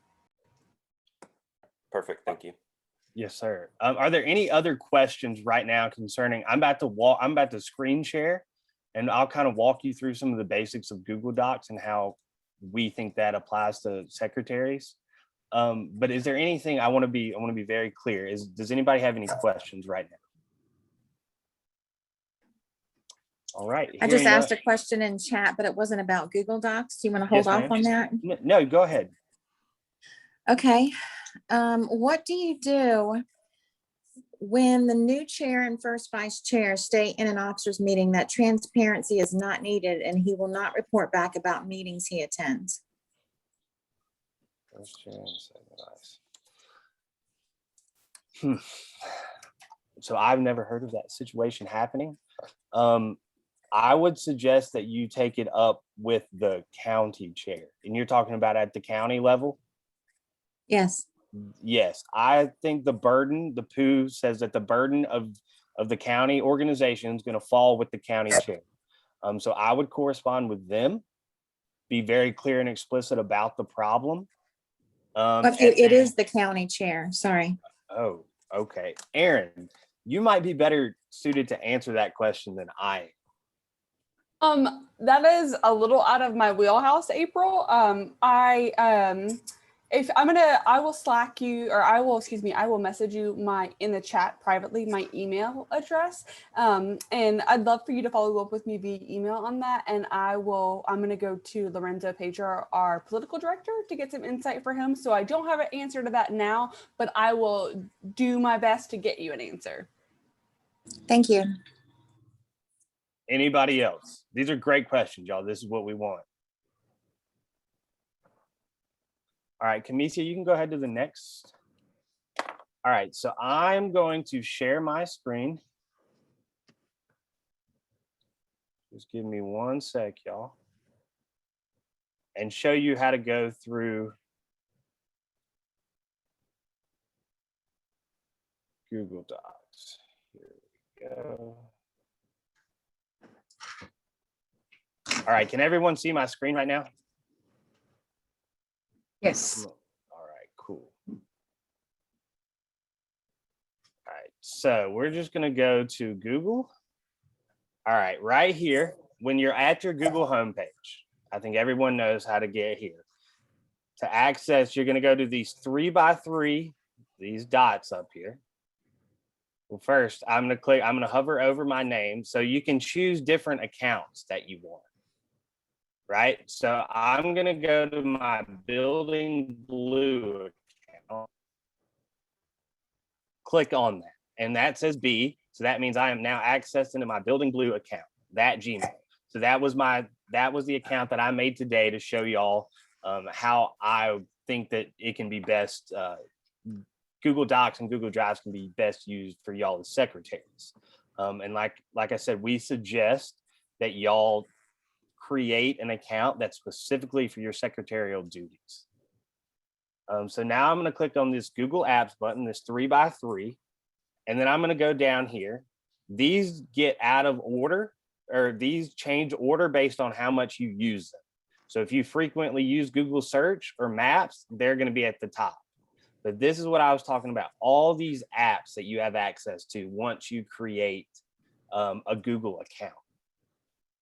Perfect. Thank you. Yes, sir. Are there any other questions right now concerning, I'm about to screen share, and I'll kind of walk you through some of the basics of Google Docs and how we think that applies to secretaries. But is there anything I want to be very clear? Does anybody have any questions right now? All right. I just asked a question in chat, but it wasn't about Google Docs. Do you want to hold Yes, off ma'am. on that? No, go ahead. Okay. What do you do when the new chair and first vice chair state in an officers meeting that transparency is not needed and he will not report back about meetings he attends? First chair and second vice. So I've never heard of that situation happening. I would suggest that you take it up with the county chair, and you're talking about at the county level. Yes. Yes, I think the POO says that the burden of the county organization is going to fall with the county chair. So I would correspond with them, be very clear and explicit about the problem. It is the county chair. Sorry. Oh, okay. Aaron, you might be better suited to answer that question than I am. That is a little out of my wheelhouse, April. I will Slack you, or I will message you in the chat privately, my email address. And I'd love for you to follow up with me via email on that. And I'm going to go to Lorenzo Pager, our political director, to get some insight for him. So I don't have an answer to that now, but I will do my best to get you an answer. Thank you. Anybody else? These are great questions, y'all. This is what we want. All right, Kamisia, you can go ahead to the next. All right, so I'm going to share my screen. Just give me 1 sec, y'all. And show you how to go through Google Docs. Here we go. All right, can everyone see my screen right now? Yes. All right, cool. All right, so we're just gonna go to Google. All right, right here, when you're at your Google homepage, I think everyone knows how to get here. To access, you're gonna go to these 3x3, these dots up here. Well, first, I'm gonna hover over my name, so you can choose different accounts that you want. Right? So I'm going to go to my Building Blue account, click on that, and that says B. So that means I am now accessed into my Building Blue account, that Gmail. So that was the account that I made today to show y'all how I think that it can be best. Google Docs and Google Drives can be best used for y'all as secretaries. And like I said, we suggest that y'all create an account that's specifically for your secretarial duties. So now I'm going to click on this Google Apps button, this 3x3, and then I'm going to go down here. These get out of order, or these change order based on how much you use them. So if you frequently use Google Search or Maps, they're going to be at the top. But this is what I was talking about. All these apps that you have access to once you create a Google account.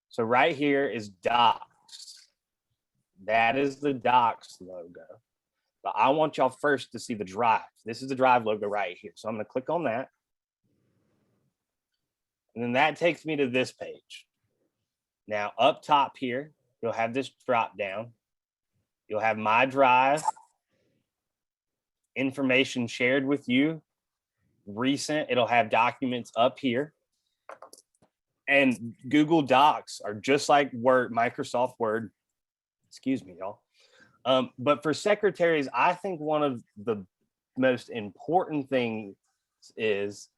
So right here is Docs. That is the Docs logo. But I want y'all first to see the Drive. This is the Drive logo right here. So I'm going to click on that. And then that takes me to this page. Now up top here, you'll have this drop down. You'll have My Drive, information shared with you, recent. It'll have documents up here. And Google Docs are just like Word, Microsoft Word. Excuse me, y'all. But for secretaries, I think one of the most important things is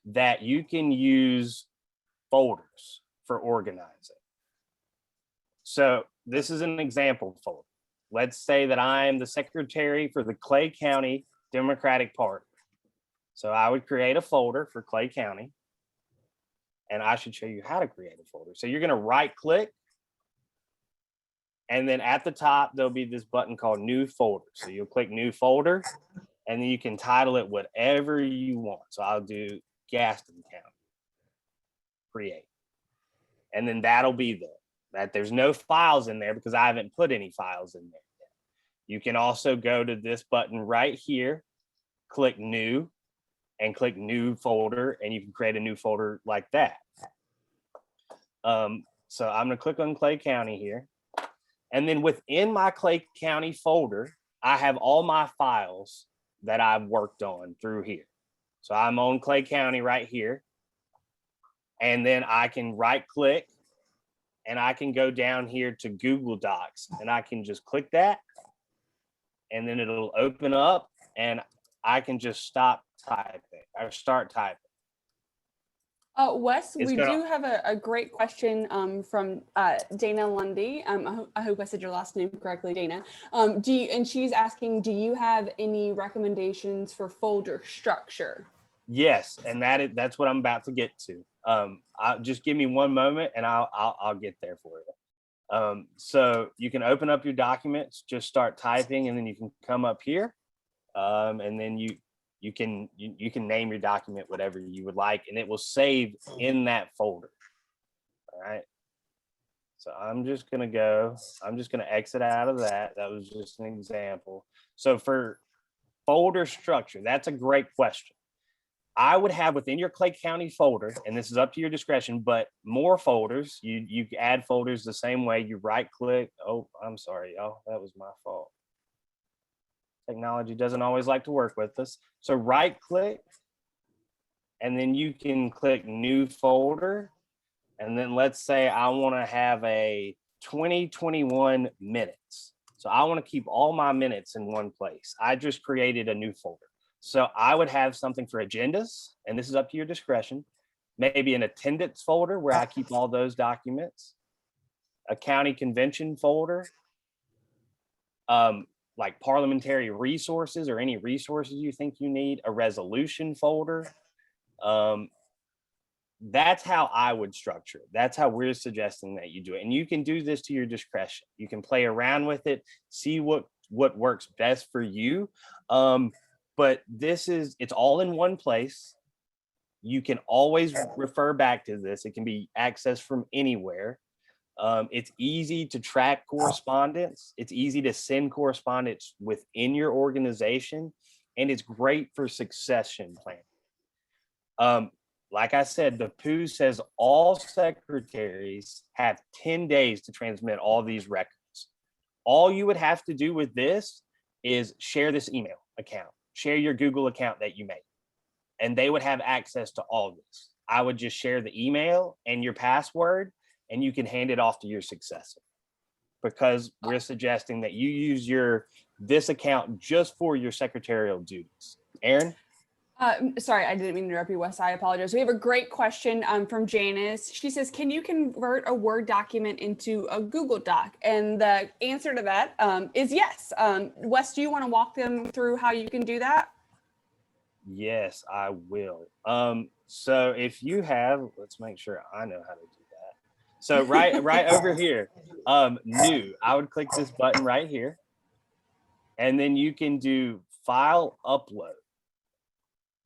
that you can use folders for organizing. So this is an example folder. Let's say that I am the secretary for the Clay County Democratic Party. So I would create a folder for Clay County, and I should show you how to create a folder. So you're going to right click, and then at the top, there'll be this button called New Folder. So you'll click New Folder, and then you can title it whatever you want. So I'll do Gaston County, create. And then that'll be there. That there's no files in there because I haven't put any files in there yet. You can also go to this button right here, click New, and click New Folder, and you can create a new folder like that. So I'm gonna click on Clay County here. And then within my Clay County folder, I have all my files that I've worked on through here. So I'm on Clay County right here. And then I can right click and I can go down here to Google Docs and I can just click that. And then it'll open up and I can just stop typing or start typing. Wes, we do have a great question from Dana Lundy. I hope I said your last name correctly, Dana. And she's asking, do you have any recommendations for folder structure? Yes, and that's what I'm about to get to. Just give me one moment and I'll get there for you. So you can open up your documents, just start typing, and then you can come up here, and then you can name your document whatever you would like, and it will save in that folder. All right. So I'm just gonna exit out of that. That was just an example. So for folder structure, that's a great question. I would have within your Clay County folder, and this is up to your discretion, but more folders, you add folders the same way. You right click. Oh, I'm sorry, y'all. That was my fault. Technology doesn't always like to work with us. So right click, and then you can click New Folder. And then let's say I want to have a 2021 minutes. So I want to keep all my minutes in one place. I just created a new folder. So I would have something for agendas, and this is up to your discretion. Maybe an attendance folder where I keep all those documents, a county convention folder, like parliamentary resources or any resources you think you need, a resolution folder. That's how I would structure it. That's how we're suggesting that you do it. And you can do this to your discretion. You can play around with it, see what works best for you. But it's all in one place. You can always refer back to this. It can be accessed from anywhere. It's easy to track correspondence. It's easy to send correspondence within your organization, and it's great for succession planning. Like I said, the POO says all secretaries have 10 days to transmit all these records. All you would have to do with this is share this email account, share your Google account that you made, and they would have access to all this. I would just share the email and your password, and you can hand it off to your successor, because we're suggesting that you use this account just for your secretarial duties. Aaron? Sorry, I didn't mean to interrupt you, Wes. I apologize. We have a great question from Janice. She says, can you convert a Word document into a Google Doc? And the answer to that is yes. Wes, do you want to walk them through how you can do that? Yes, I will. So if you have, let's make sure I know how to do that. So right over here, new, I would click this button right here, and then you can do file upload.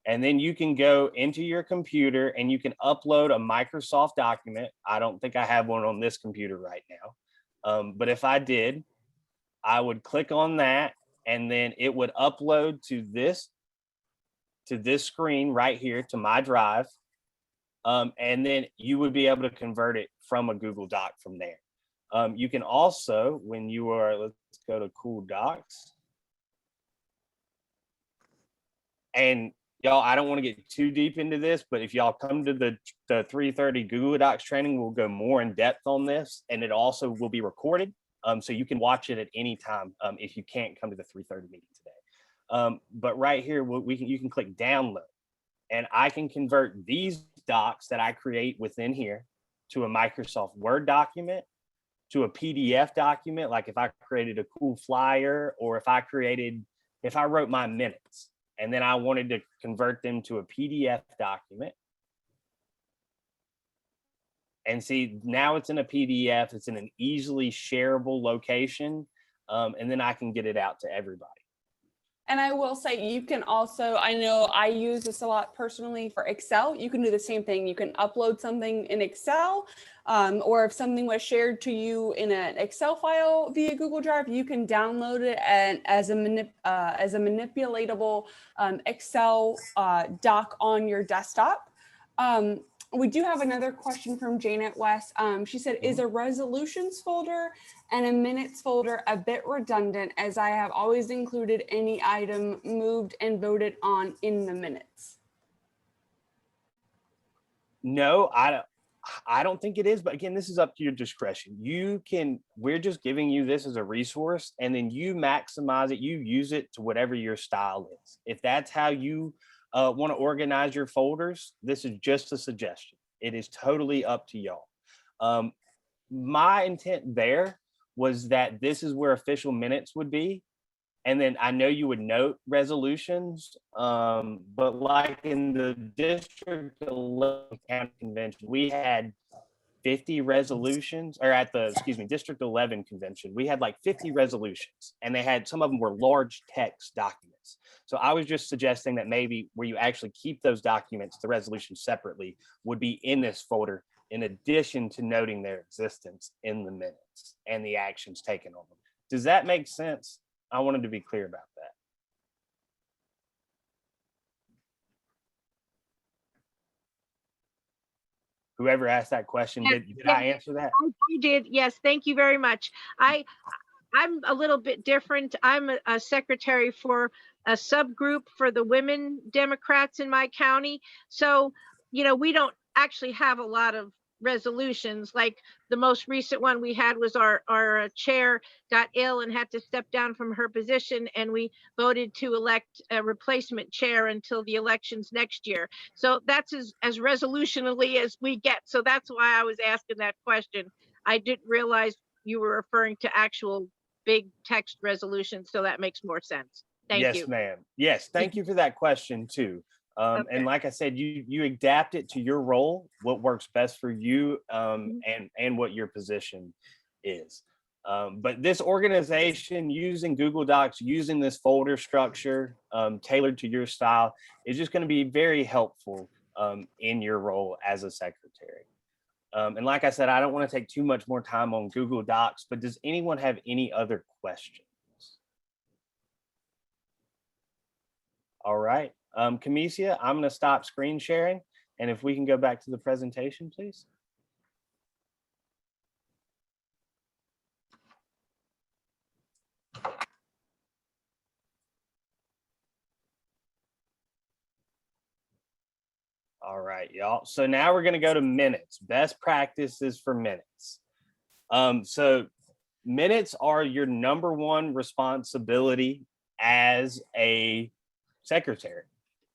And then you can go into your computer and you can upload a Microsoft document. I don't think I have one on this computer right now. But if I did, I would click on that, and then it would upload to this screen right here, to my drive. And then you would be able to convert it from a Google Doc from there. You can also, when you are, let's go to Cool Docs. And y'all, I don't want to get too deep into this, but if y'all come to the 3:30 Google Docs training, we'll go more in depth on this, and it also will be recorded, so you can watch it at any time if you can't come to the 3:30 meeting today. But right here, you can click download, and I can convert these docs that I create within here to a Microsoft Word document, to a PDF document, like if I created a cool flyer, or if I wrote my minutes and then I wanted to convert them to a PDF document. And see, now it's in a PDF, it's in an easily shareable location, and then I can get it out to everybody. And I will say, you can also, I know I use this a lot personally for Excel. You can do the same thing. You can upload something in Excel, or if something was shared to you in an Excel file via Google Drive, you can download it and as a manipulatable Excel doc on your desktop. We do have another question from Janet West. She said, is a resolutions folder and a minutes folder a bit redundant, as I have always included any item moved and voted on in the minutes? No, I don't think it is, but again, this is up to your discretion. We're just giving you this as a resource, and then you maximize it, you use it to whatever your style is. If that's how you want to organize your folders, this is just a suggestion. It is totally up to y'all. My intent there was that this is where official minutes would be. And then I know you would note resolutions, but like in the District 11 County Convention, we had 50 resolutions, or at the, District 11 Convention, we had like 50 resolutions, and some of them were large text documents. So I was just suggesting that maybe where you actually keep those documents, the resolutions separately, would be in this folder, in addition to noting their existence in the minutes and the actions taken on them. Does that make sense? I wanted to be clear about that. Whoever asked that question, did I answer that? You did. Yes. Thank you very much. I'm a little bit different. I'm a secretary for a subgroup for the women Democrats in my county. So, we don't actually have a lot of resolutions. Like the most recent one we had was our chair got ill and had to step down from her position, and we voted to elect a replacement chair until the elections next year. So that's as resolutionally as we get. So that's why I was asking that question. I didn't realize you were referring to actual big text resolutions, so that makes more sense. Thank you. Yes, ma'am. Yes, thank you for that question too. Okay. And like I said, you adapt it to your role, what works best for you, and what your position is. But this organization, using Google Docs, using this folder structure tailored to your style, is just going to be very helpful in your role as a secretary. And like I said, I don't want to take too much more time on Google Docs, but does anyone have any other questions? All right. Camicia, I'm going to stop screen sharing. And if we can go back to the presentation, please. All right, y'all. So now we're going to go to minutes. Best practices for minutes. So minutes are your number one responsibility as a secretary.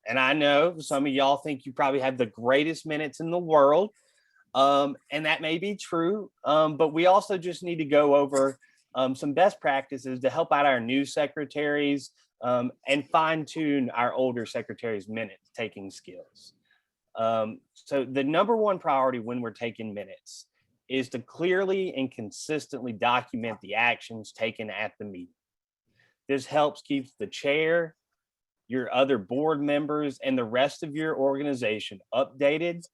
And I know some of y'all think you probably have the greatest minutes in the world. And that may be true. But we also just need to go over some best practices to help out our new secretaries and fine tune our older secretaries' minute taking skills. So the number one priority when we're taking minutes is to clearly and consistently document the actions taken at the meeting. This helps keep the chair, your other board members, and the rest of your organization updated,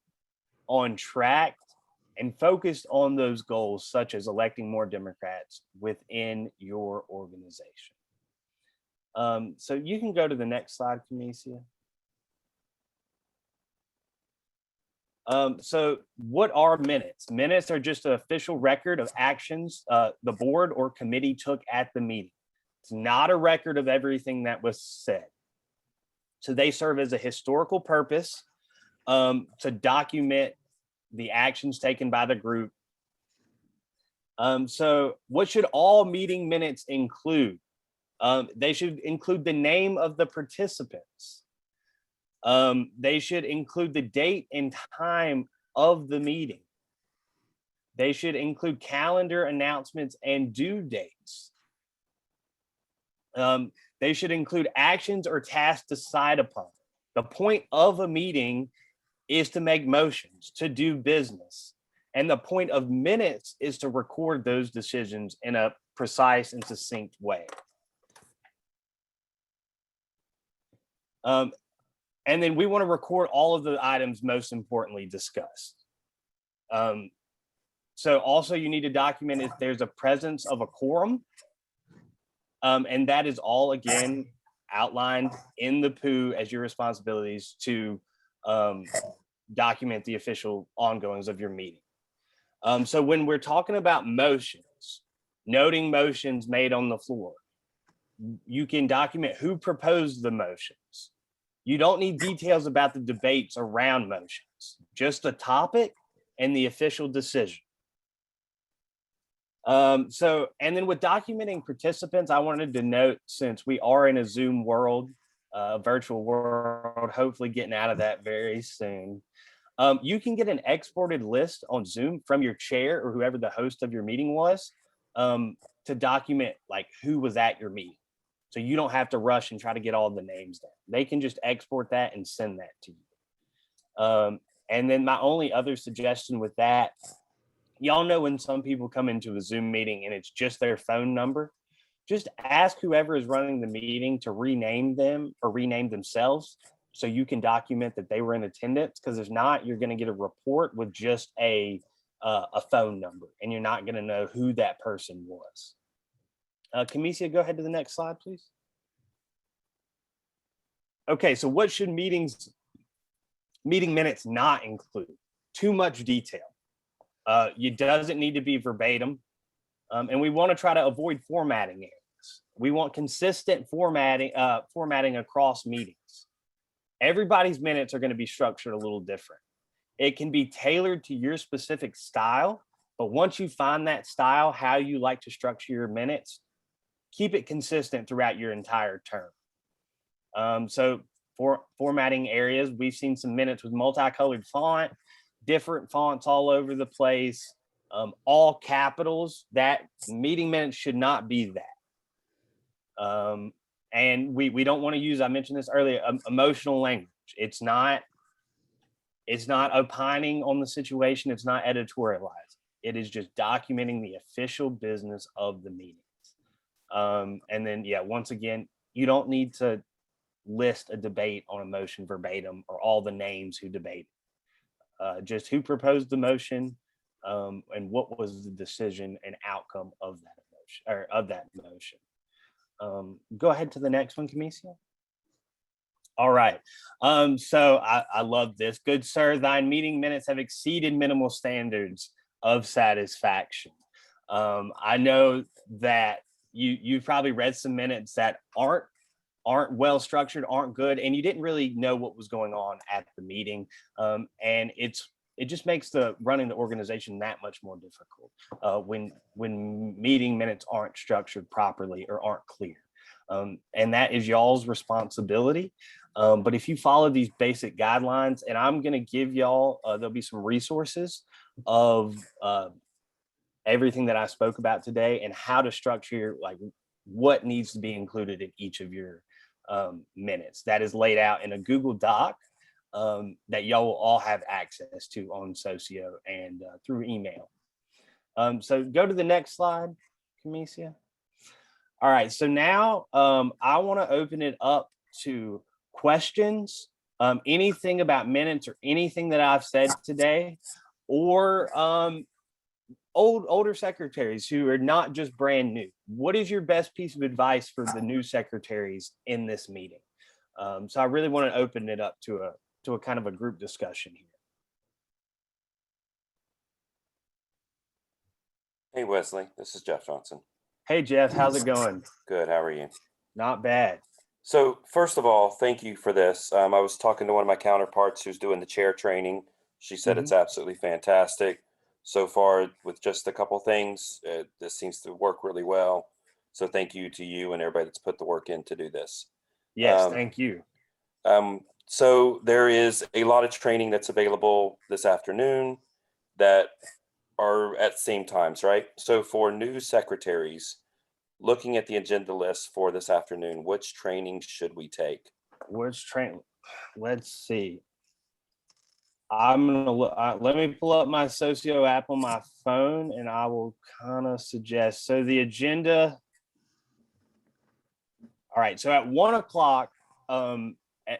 on track, and focused on those goals, such as electing more Democrats within your organization. So you can go to the next slide, Camicia. So what are minutes? Minutes are just an official record of actions the board or committee took at the meeting. It's not a record of everything that was said. So they serve as a historical purpose to document the actions taken by the group. So what should all meeting minutes include? They should include the name of the participants. They should include the date and time of the meeting. They should include calendar announcements and due dates. They should include actions or tasks decided upon. The point of a meeting is to make motions, to do business. And the point of minutes is to record those decisions in a precise and succinct way. And then we want to record all of the items most importantly discussed. So also you need to document if there's a presence of a quorum. And that is all, again, outlined in the POO as your responsibilities to document the official ongoings of your meeting. So when we're talking about motions, noting motions made on the floor, you can document who proposed the motions. You don't need details about the debates around motions, just the topic and the official decision. And then with documenting participants, I wanted to note, since we are in a Zoom world, virtual world, hopefully getting out of that very soon, you can get an exported list on Zoom from your chair or whoever the host of your meeting was, to document like who was at your meeting. So you don't have to rush and try to get all the names down. They can just export that and send that to you. And then my only other suggestion with that, y'all know when some people come into a Zoom meeting and it's just their phone number, just ask whoever is running the meeting to rename them or rename themselves so you can document that they were in attendance. Because if not, you're going to get a report with just a phone number and you're not going to know who that person was. Kamisia, go ahead to the next slide, please. Okay, so what should meeting minutes not include? Too much detail. It doesn't need to be verbatim. And we want to try to avoid formatting areas. We want consistent formatting across meetings. Everybody's minutes are going to be structured a little different. It can be tailored to your specific style, but once you find that style, how you like to structure your minutes, keep it consistent throughout your entire term. So for formatting areas, we've seen some minutes with multicolored font, different fonts all over the place, all capitals. That meeting minutes should not be that. And we don't want to use, I mentioned this earlier, emotional language. It's not opining on the situation. It's not editorializing. It is just documenting the official business of the meeting. And then, yeah, once again, you don't need to list a debate on a motion verbatim or all the names who debated. Just who proposed the motion, and what was the decision and outcome of that motion. Go ahead to the next one, Kamisia. All right. So I love this. Good sir, thine meeting minutes have exceeded minimal standards of satisfaction. I know that you've probably read some minutes that aren't well structured, aren't good, and you didn't really know what was going on at the meeting. And it just makes running the organization that much more difficult when meeting minutes aren't structured properly or aren't clear. And that is y'all's responsibility. But if you follow these basic guidelines, and I'm going to give y'all, there'll be some resources of everything that I spoke about today and how to structure like what needs to be included in each of your minutes. That is laid out in a Google Doc that y'all will all have access to on Socio and through email. So go to the next slide, Kamisia. All right, so now I want to open it up to questions, anything about minutes or anything that I've said today, or older secretaries who are not just brand new. What is your best piece of advice for the new secretaries in this meeting? So I really want to open it up to a kind of a group discussion here. Hey, Wesley, this is Jeff Johnson. Hey, Jeff, how's it going? Good, how are you? Not bad. So first of all, thank you for this. I was talking to one of my counterparts who's doing the chair training. She said it's absolutely fantastic. So far, with just a couple things, this seems to work really well. So thank you to you and everybody that's put the work in to do this. Yes, thank you. So there is a lot of training that's available this afternoon that are at same times, right? So for new secretaries, looking at the agenda list for this afternoon, which training should we take? Which train? Let's see. I'm gonna look. Let me pull up my Socio app on my phone, and I will kind of suggest. So the agenda. All right. So at 1 o'clock,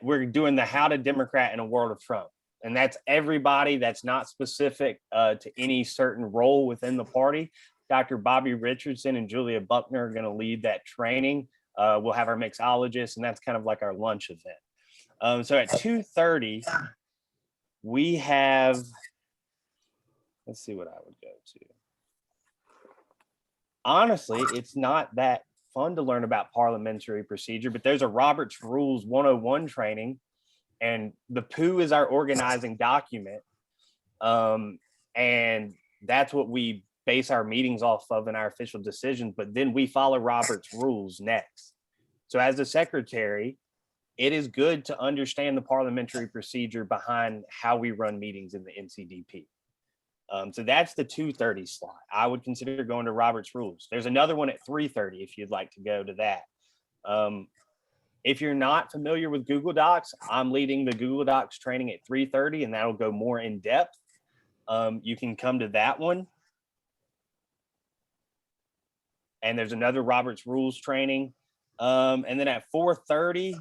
we're doing the How to Democrat in a World of Trump, and that's everybody. That's not specific to any certain role within the party. Dr. Bobby Richardson and Julia Buckner are going to lead that training. We'll have our mixologist, and that's kind of like our lunch event. So at 2:30. We have, let's see what I would go to. Honestly, it's not that fun to learn about parliamentary procedure, but there's a Robert's Rules 101 training, and the POO is our organizing document. And that's what we base our meetings off of in our official decisions, but then we follow Robert's Rules next. So as a secretary, it is good to understand the parliamentary procedure behind how we run meetings in the NCDP. So that's the 2:30 slot. I would consider going to Robert's Rules. There's another one at 3:30 if you'd like to go to that. If you're not familiar with Google Docs, I'm leading the Google Docs training at 3:30, and that'll go more in depth. You can come to that one. And there's another Robert's Rules training. And then at 4:30,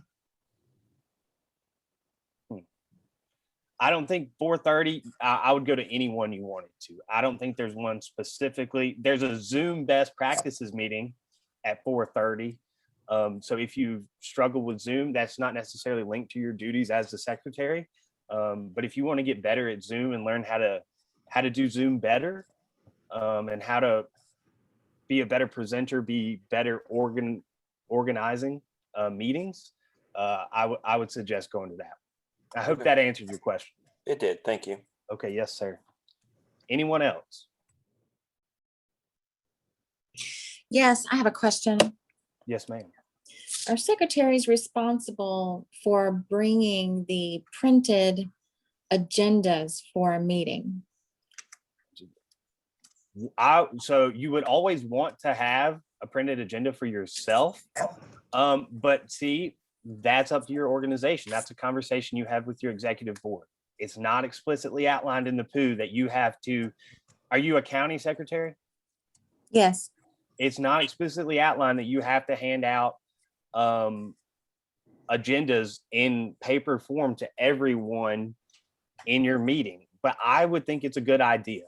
I don't think 4:30, I would go to anyone you wanted to. I don't think there's one specifically. There's a Zoom best practices meeting at 4:30. So if you struggle with Zoom, that's not necessarily linked to your duties as the secretary. But if you want to get better at Zoom and learn how to do Zoom better, and how to be a better presenter, be better organizing meetings, I would suggest going to that. I hope that answered your question. It did. Thank you. Okay. Yes, sir. Anyone else? Yes, I have a question. Yes, ma'am. Are secretaries responsible for bringing the printed agendas for a meeting? So you would always want to have a printed agenda for yourself. But see, that's up to your organization. That's a conversation you have with your executive board. It's not explicitly outlined in the POO that you have to. Are you a county secretary? Yes. It's not explicitly outlined that you have to hand out agendas in paper form to everyone in your meeting, but I would think it's a good idea.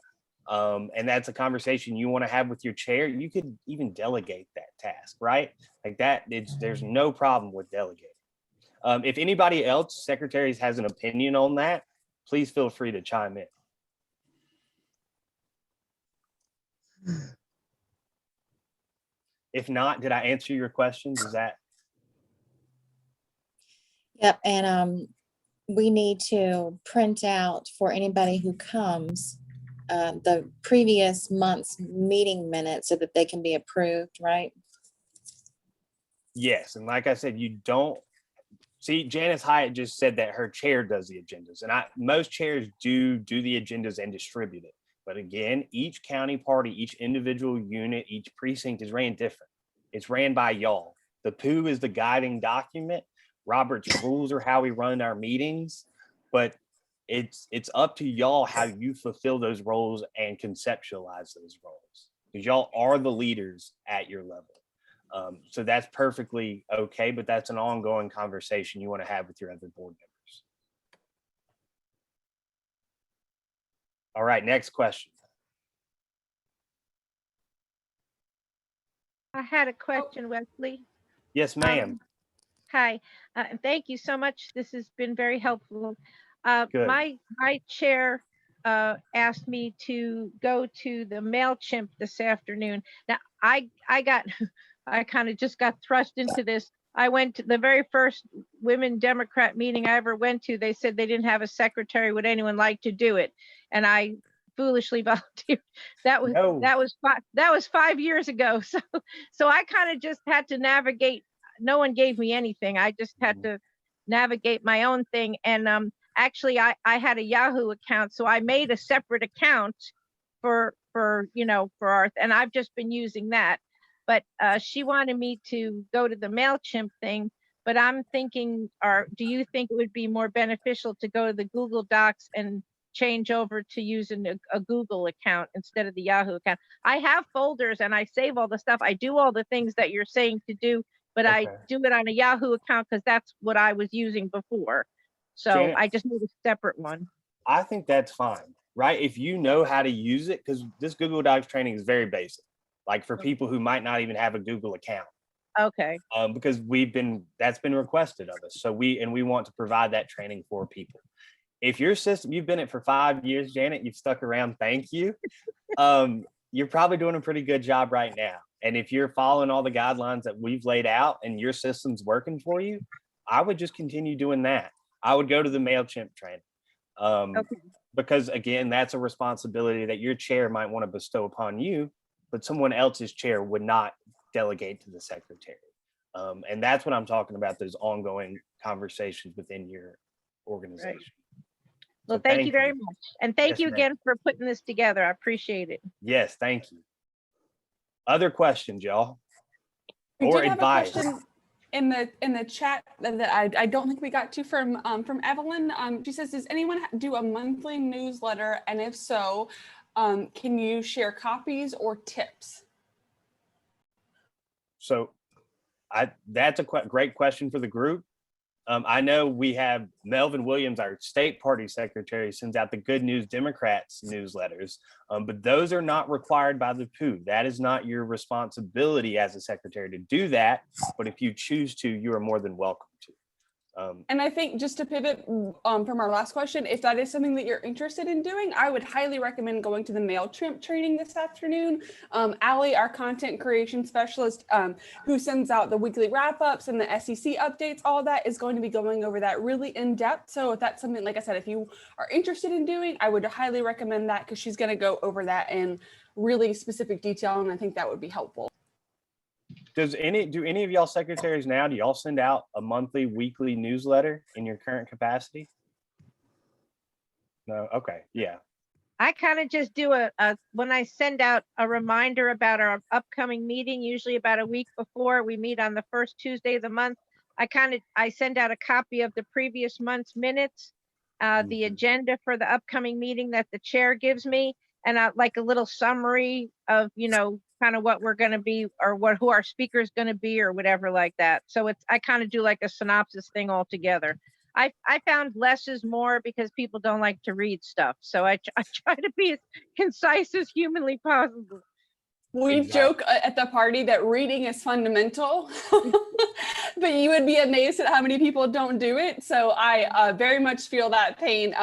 And that's a conversation you want to have with your chair. You could even delegate that task, right? Like that, there's no problem with delegating. If anybody else, secretaries, has an opinion on that, please feel free to chime in. If not, did I answer your questions? Is that? Yep, and we need to print out for anybody who comes the previous month's meeting minutes so that they can be approved, right? Yes, and like I said, you don't see, Janice Hyatt just said that her chair does the agendas, and most chairs do the agendas and distribute it. But again, each county party, each individual unit, each precinct is ran different. It's ran by y'all. The POO is the guiding document. Robert's Rules are how we run our meetings, but it's up to y'all how you fulfill those roles and conceptualize those roles, because y'all are the leaders at your level. So that's perfectly okay, but that's an ongoing conversation you want to have with your other board members. All right, next question. I had a question, Wesley. Yes, ma'am. Hi, thank you so much. This has been very helpful. Good. My chair asked me to go to the MailChimp this afternoon. Now I kind of just got thrust into this. I went to the very first Women Democrat meeting I ever went to. They said they didn't have a secretary. Would anyone like to do it? And I foolishly volunteered. That was 5 years ago. So I kind of just had to navigate. No one gave me anything. I just had to navigate my own thing. And actually I had a Yahoo account, so I made a separate account for for, you know, for our, and I've just been using that. But she wanted me to go to the MailChimp thing, but I'm thinking, or do you think it would be more beneficial to go to the Google Docs and change over to using a Google account instead of the Yahoo account? I have folders and I save all the stuff. I do all the things that you're saying to do, but I Okay. do it on a Yahoo account because that's what I was using before. So Janet, I just need a separate one. I think that's fine, right? If you know how to use it, because this Google Docs training is very basic, like for people who might not even have a Google account. Okay. Because that's been requested of us. So we want to provide that training for people. If your system, you've been in it for 5 years, Janet, you've stuck around, thank you. You're probably doing a pretty good job right now. And if you're following all the guidelines that we've laid out and your system's working for you, I would just continue doing that. I would go to the MailChimp training. Okay. Because again, that's a responsibility that your chair might want to bestow upon you, but someone else's chair would not delegate to the secretary. And that's what I'm talking about, those ongoing conversations within your organization. Right. Well, thank you very much. And thank Yes, you ma'am. again for putting this together. I appreciate it. Yes, thank you. Other questions, y'all? We Or did have advice? a question in the chat that I don't think we got to from Evelyn. She says, does anyone do a monthly newsletter? And if so, can you share copies or tips? So that's a great question for the group. I know we have Melvin Williams, our state party secretary, sends out the Good News Democrats newsletters, but those are not required by the POO. That is not your responsibility as a secretary to do that. But if you choose to, you are more than welcome to. And I think just to pivot from our last question, if that is something that you're interested in doing, I would highly recommend going to the MailChimp training this afternoon. Allie, our content creation specialist, who sends out the weekly wrap-ups and the SEC updates, all that is going to be going over that really in depth. So if that's something, like I said, if you are interested in doing, I would highly recommend that because she's going to go over that in really specific detail. And I think that would be helpful. Do any of y'all secretaries now, do y'all send out a monthly, weekly newsletter in your current capacity? No, okay, yeah. I kind of just do when I send out a reminder about our upcoming meeting, usually about a week before we meet on the first Tuesday of the month, I send out a copy of the previous month's minutes, the agenda for the upcoming meeting that the chair gives me, and like a little summary of, you know, kind of what we're going to be or who our speaker is going to be or whatever like that. So I kind of do like a synopsis thing all together. I found less is more because people don't like to read stuff. So I try to be as concise as humanly possible. We joke at the party that reading is fundamental, but you would be amazed at how many people don't do it. So I very much feel that pain.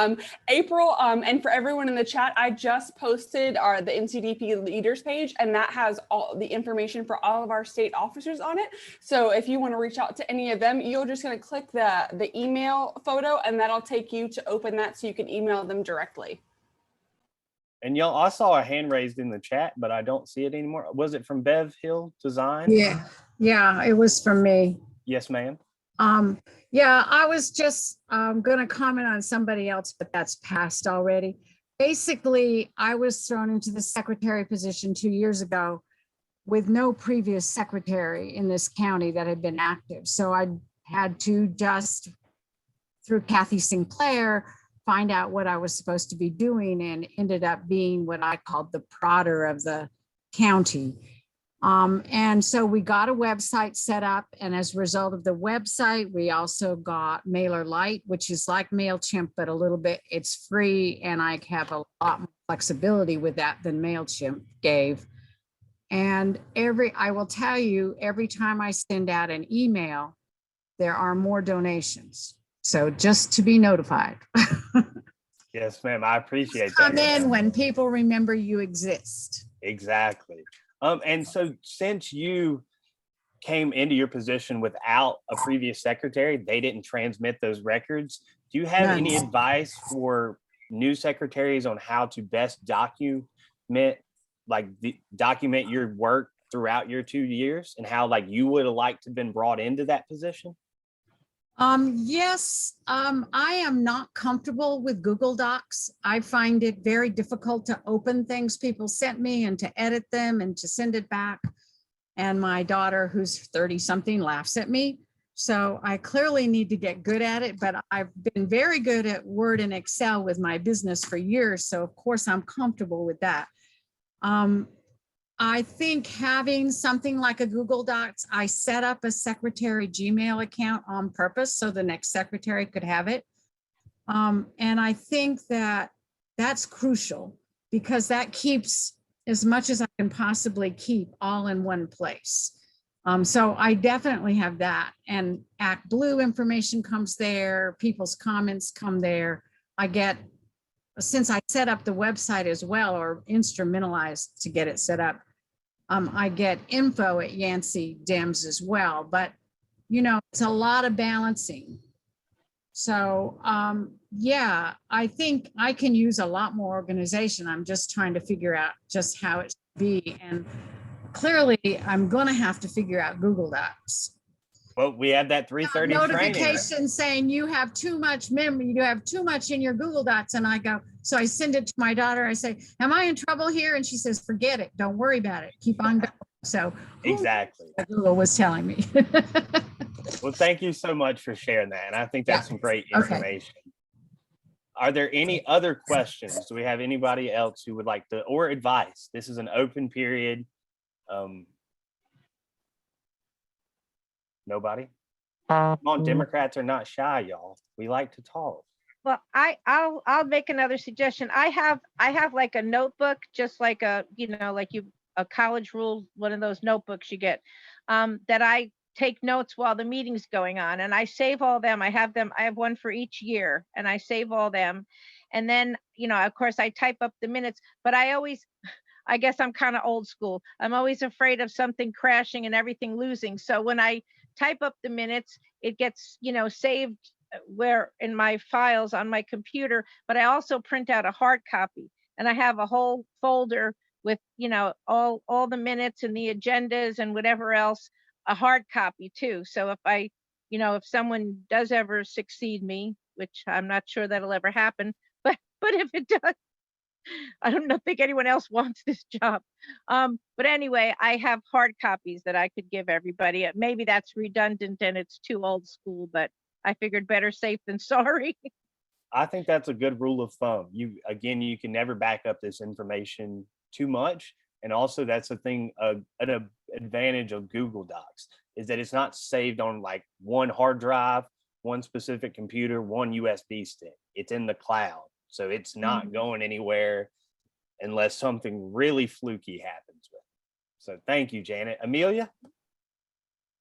April, and for everyone in the chat, I just posted the NCDP leaders page, and that has all the information for all of our state officers on it. So if you want to reach out to any of them, you're just going to click the email photo, and that'll take you to open that so you can email them directly. And y'all, I saw a hand raised in the chat, but I don't see it anymore. Was it from Bev Hill Design? Yeah, it was from me. Yes, ma'am. Yeah, I was just going to comment on somebody else, but that's passed already. Basically, I was thrown into the secretary position 2 years ago with no previous secretary in this county that had been active. So I had to just, through Kathy Sinclair, find out what I was supposed to be doing, and ended up being what I called the prodder of the county. And so we got a website set up, and as a result of the website, we also got MailerLite, which is like MailChimp, but a little bit, it's free, and I have a lot more flexibility with that than MailChimp gave. And I will tell you, every time I send out an email, there are more donations. So just to be notified. Yes, ma'am. I appreciate that. Come in when people remember you exist. Exactly. And so since you came into your position without a previous secretary, they didn't transmit those records. Do you have any advice for new secretaries on how to best document your work throughout your 2 years, and how like you would have liked to have been brought into that position? Yes, I am not comfortable with Google Docs. I find it very difficult to open things people sent me and to edit them and to send it back. And my daughter, who's 30 something, laughs at me. So I clearly need to get good at it, but I've been very good at Word and Excel with my business for years. So of course I'm comfortable with that. I think having something like a Google Docs, I set up a secretary Gmail account on purpose so the next secretary could have it. And I think that that's crucial because that keeps as much as I can possibly keep all in one place. So I definitely have that, and Act Blue information comes there, people's comments come there. I get, since I set up the website as well, or instrumentalized to get it set up, I get info at Yancey Dems as well, but you know, it's a lot of balancing. So yeah, I think I can use a lot more organization. I'm just trying to figure out just how it should be. And clearly I'm gonna have to figure out Google Docs. Well, we had that 3:30 notification saying you have too much memory, you have too much in your Google Docs. And I go, so I send it to my daughter. I say, am I in trouble here? And she says, forget it. Don't worry about it. Keep on going. So exactly. Google was telling me. Well, thank you so much for sharing that. And I think that's some great information. Are there any other questions? Do we have anybody else who would like to, or advice? This is an open period. Nobody? Come on, Democrats are not shy, y'all. We like to talk. Well, I'll make another suggestion. I have like a notebook, just like a, you know, like a college rule, one of those notebooks you get, that I take notes while the meeting's going on, and I save all them. I have one for each year, and I save all them. And then, you know, of course I type up the minutes, but I guess I'm kind of old school. I'm always afraid of something crashing and everything losing. So when I type up the minutes, it gets, you know, saved where in my files on my computer, but I also print out a hard copy, and I have a whole folder with, you know, all the minutes and the agendas and whatever else, a hard copy too. So if someone does ever succeed me, which I'm not sure that'll ever happen, but if it does, I don't think anyone else wants this job. But anyway, I have hard copies that I could give everybody. Maybe that's redundant and it's too old school, but I figured better safe than sorry. I think that's a good rule of thumb. You can never back up this information too much. And also that's the thing, an advantage of Google Docs is that it's not saved on like one hard drive, one specific computer, one USB stick. It's in the cloud. So it's not going anywhere unless something really fluky happens with it. So thank you, Janet. Amelia?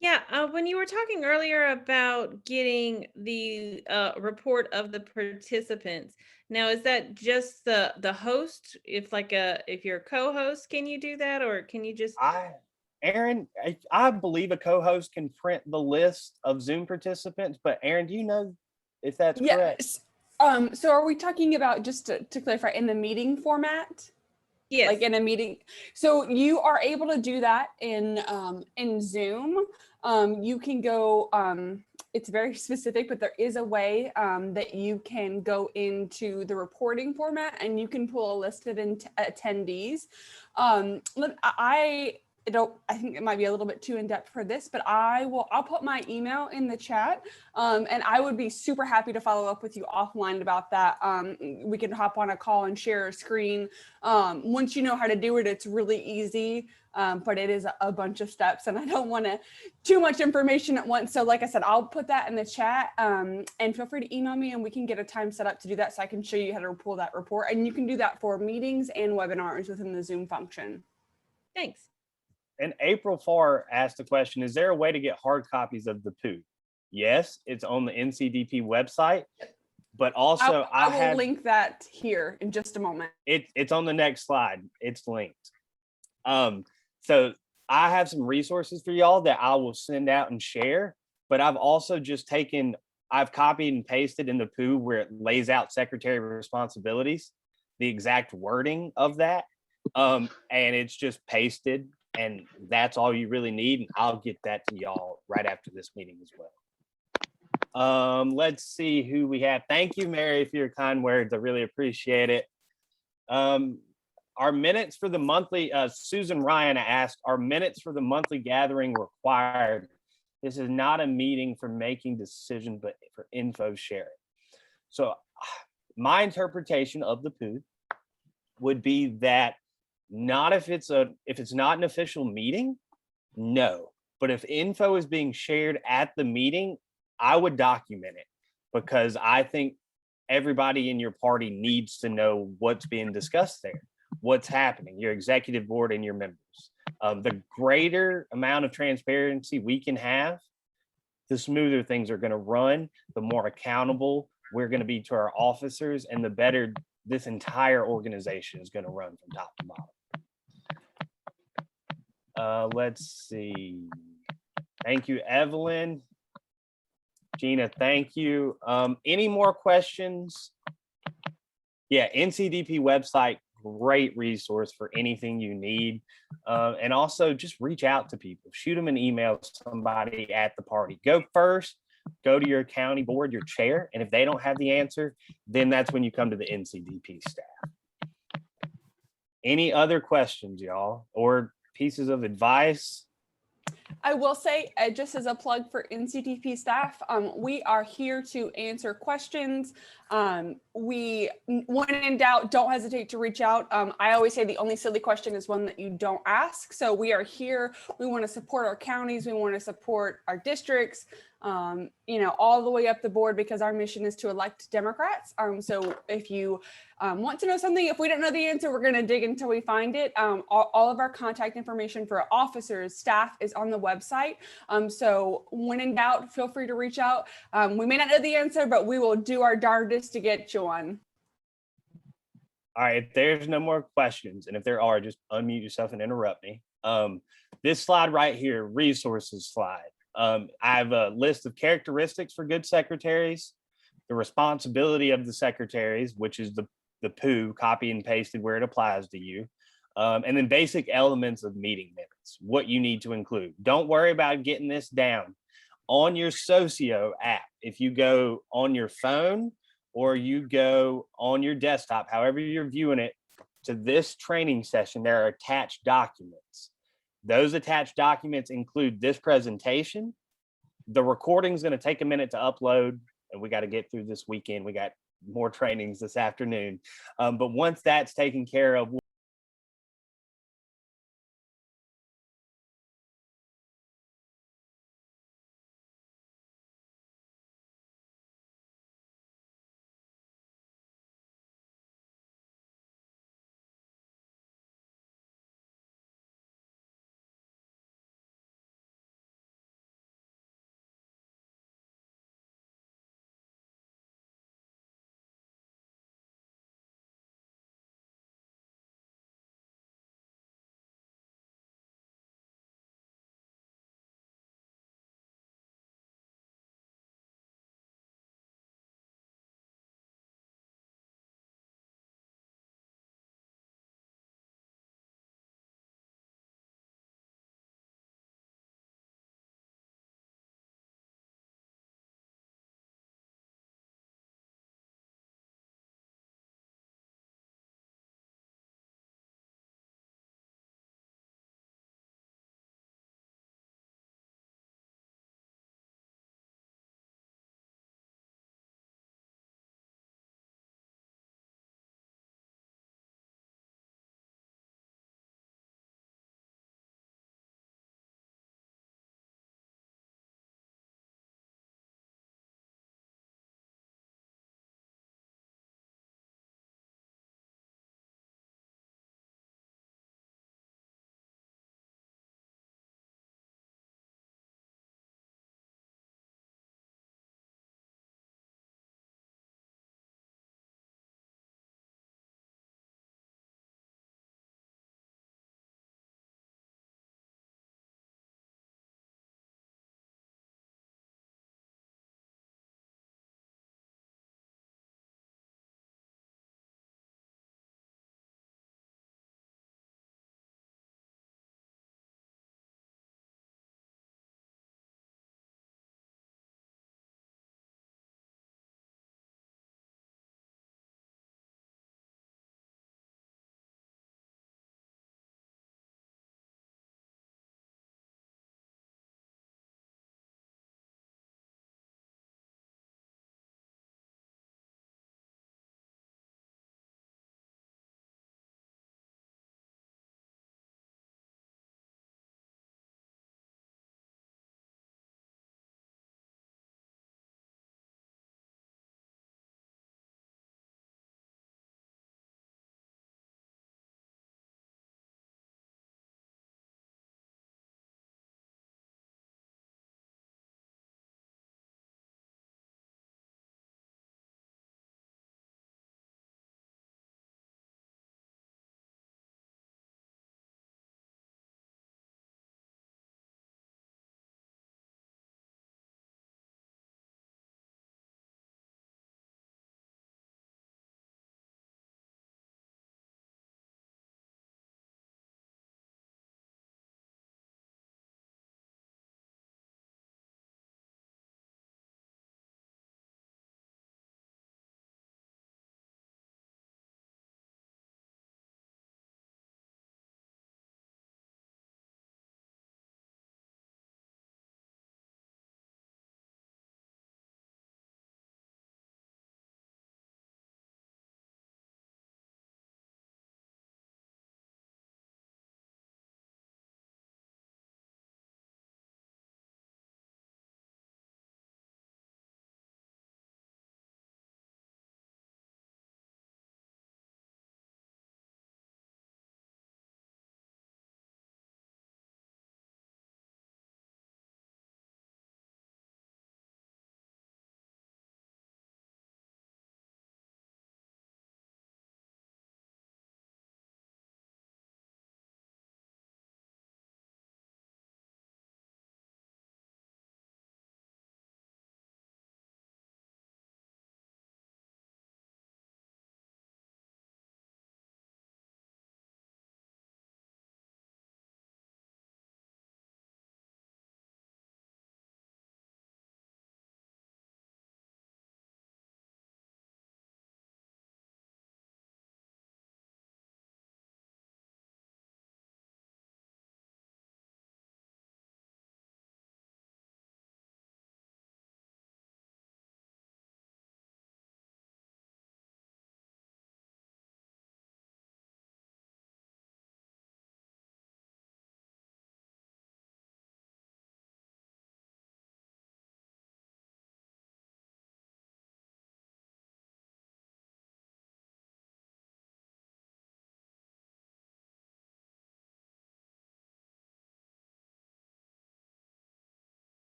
Yeah, when you were talking earlier about getting the report of the participants, now is that just the host? If you're a co-host, can you do that, or can you just? Aaron, I believe a co-host can print the list of Zoom participants, but Aaron, do you know if that's correct? So are we talking about, just to clarify, in the meeting format? Yes. Like in a meeting. So you are able to do that in Zoom. You can go, it's very specific, but there is a way that you can go into the reporting format and you can pull a list of attendees. I think it might be a little bit too in-depth for this, but I'll put my email in the chat, and I would be super happy to follow up with you offline about that. We can hop on a call and share a screen. Once you know how to do it, it's really easy, but it is a bunch of steps, and I don't want too much information at once. So like I said, I'll put that in the chat, and feel free to email me and we can get a time set up to do that, so I can show you how to pull that report. And you can do that for meetings and webinars within the Zoom function. Thanks. And April Farr asked the question, is there a way to get hard copies of the POO? Yes, it's on the NCDP website, but also I will link that here in just a moment. It's on the next slide. It's linked. So I have some resources for y'all that I will send out and share, but I've also just I've copied and pasted in the POO where it lays out secretary responsibilities, the exact wording of that. And it's just pasted. And that's all you really need. And I'll get that to y'all right after this meeting as Let's see who we have. Thank you, Mary, for your kind words. I really appreciate it. Our minutes for the monthly, Susan Ryan asked, are minutes for the monthly gathering required? This is not a meeting for making decisions, but for info sharing. So my interpretation of the POO would be that not if it's not an official meeting, no. But if info is being shared at the meeting, I would document it, because I think everybody in your party needs to know what's being discussed there, what's happening, your executive board and your members. The greater amount of transparency we can have, the smoother things are going to run, the more accountable we're going to be to our officers, and the better this entire organization is going to run from top to bottom. Let's see. Thank you, Evelyn. Gina, thank you. Any more questions? Yeah, NCDP website, great resource for anything you need. And also just reach out to people, shoot them an email, somebody at the party. Go first, go to your county board, your chair, and if they don't have the answer, then that's when you come to the NCDP staff. Any other questions, y'all, or pieces of advice? I will say, just as a plug for NCTP staff, we are here to answer questions. When in doubt, don't hesitate to reach out. I always say the only silly question is one that you don't ask. So we are here. We want to support our counties. We want to support our districts, all the way up the board, because our mission is to elect Democrats. So if you want to know something, if we don't know the answer, we're going to dig until we find it. All of our contact information for officers, staff is on the website. So when in doubt, feel free to reach out. We may not know the answer, but we will do our darndest to get you one. All right, if there's no more questions, and if there are, just unmute yourself and interrupt me. This slide right here, resources slide. I have a list of characteristics for good secretaries, the responsibility of the secretaries, which is the POO, copy and pasted where it applies to you, and then basic elements of meeting minutes, what you need to include. Don't worry about getting this down. On your Socio app, if you go on your phone or you go on your desktop, however you're viewing it, to this training session, there are attached documents. Those attached documents include this presentation. The recording is going to take a minute to upload, and we got to get through this weekend. We got more trainings this afternoon. But once that's taken care of,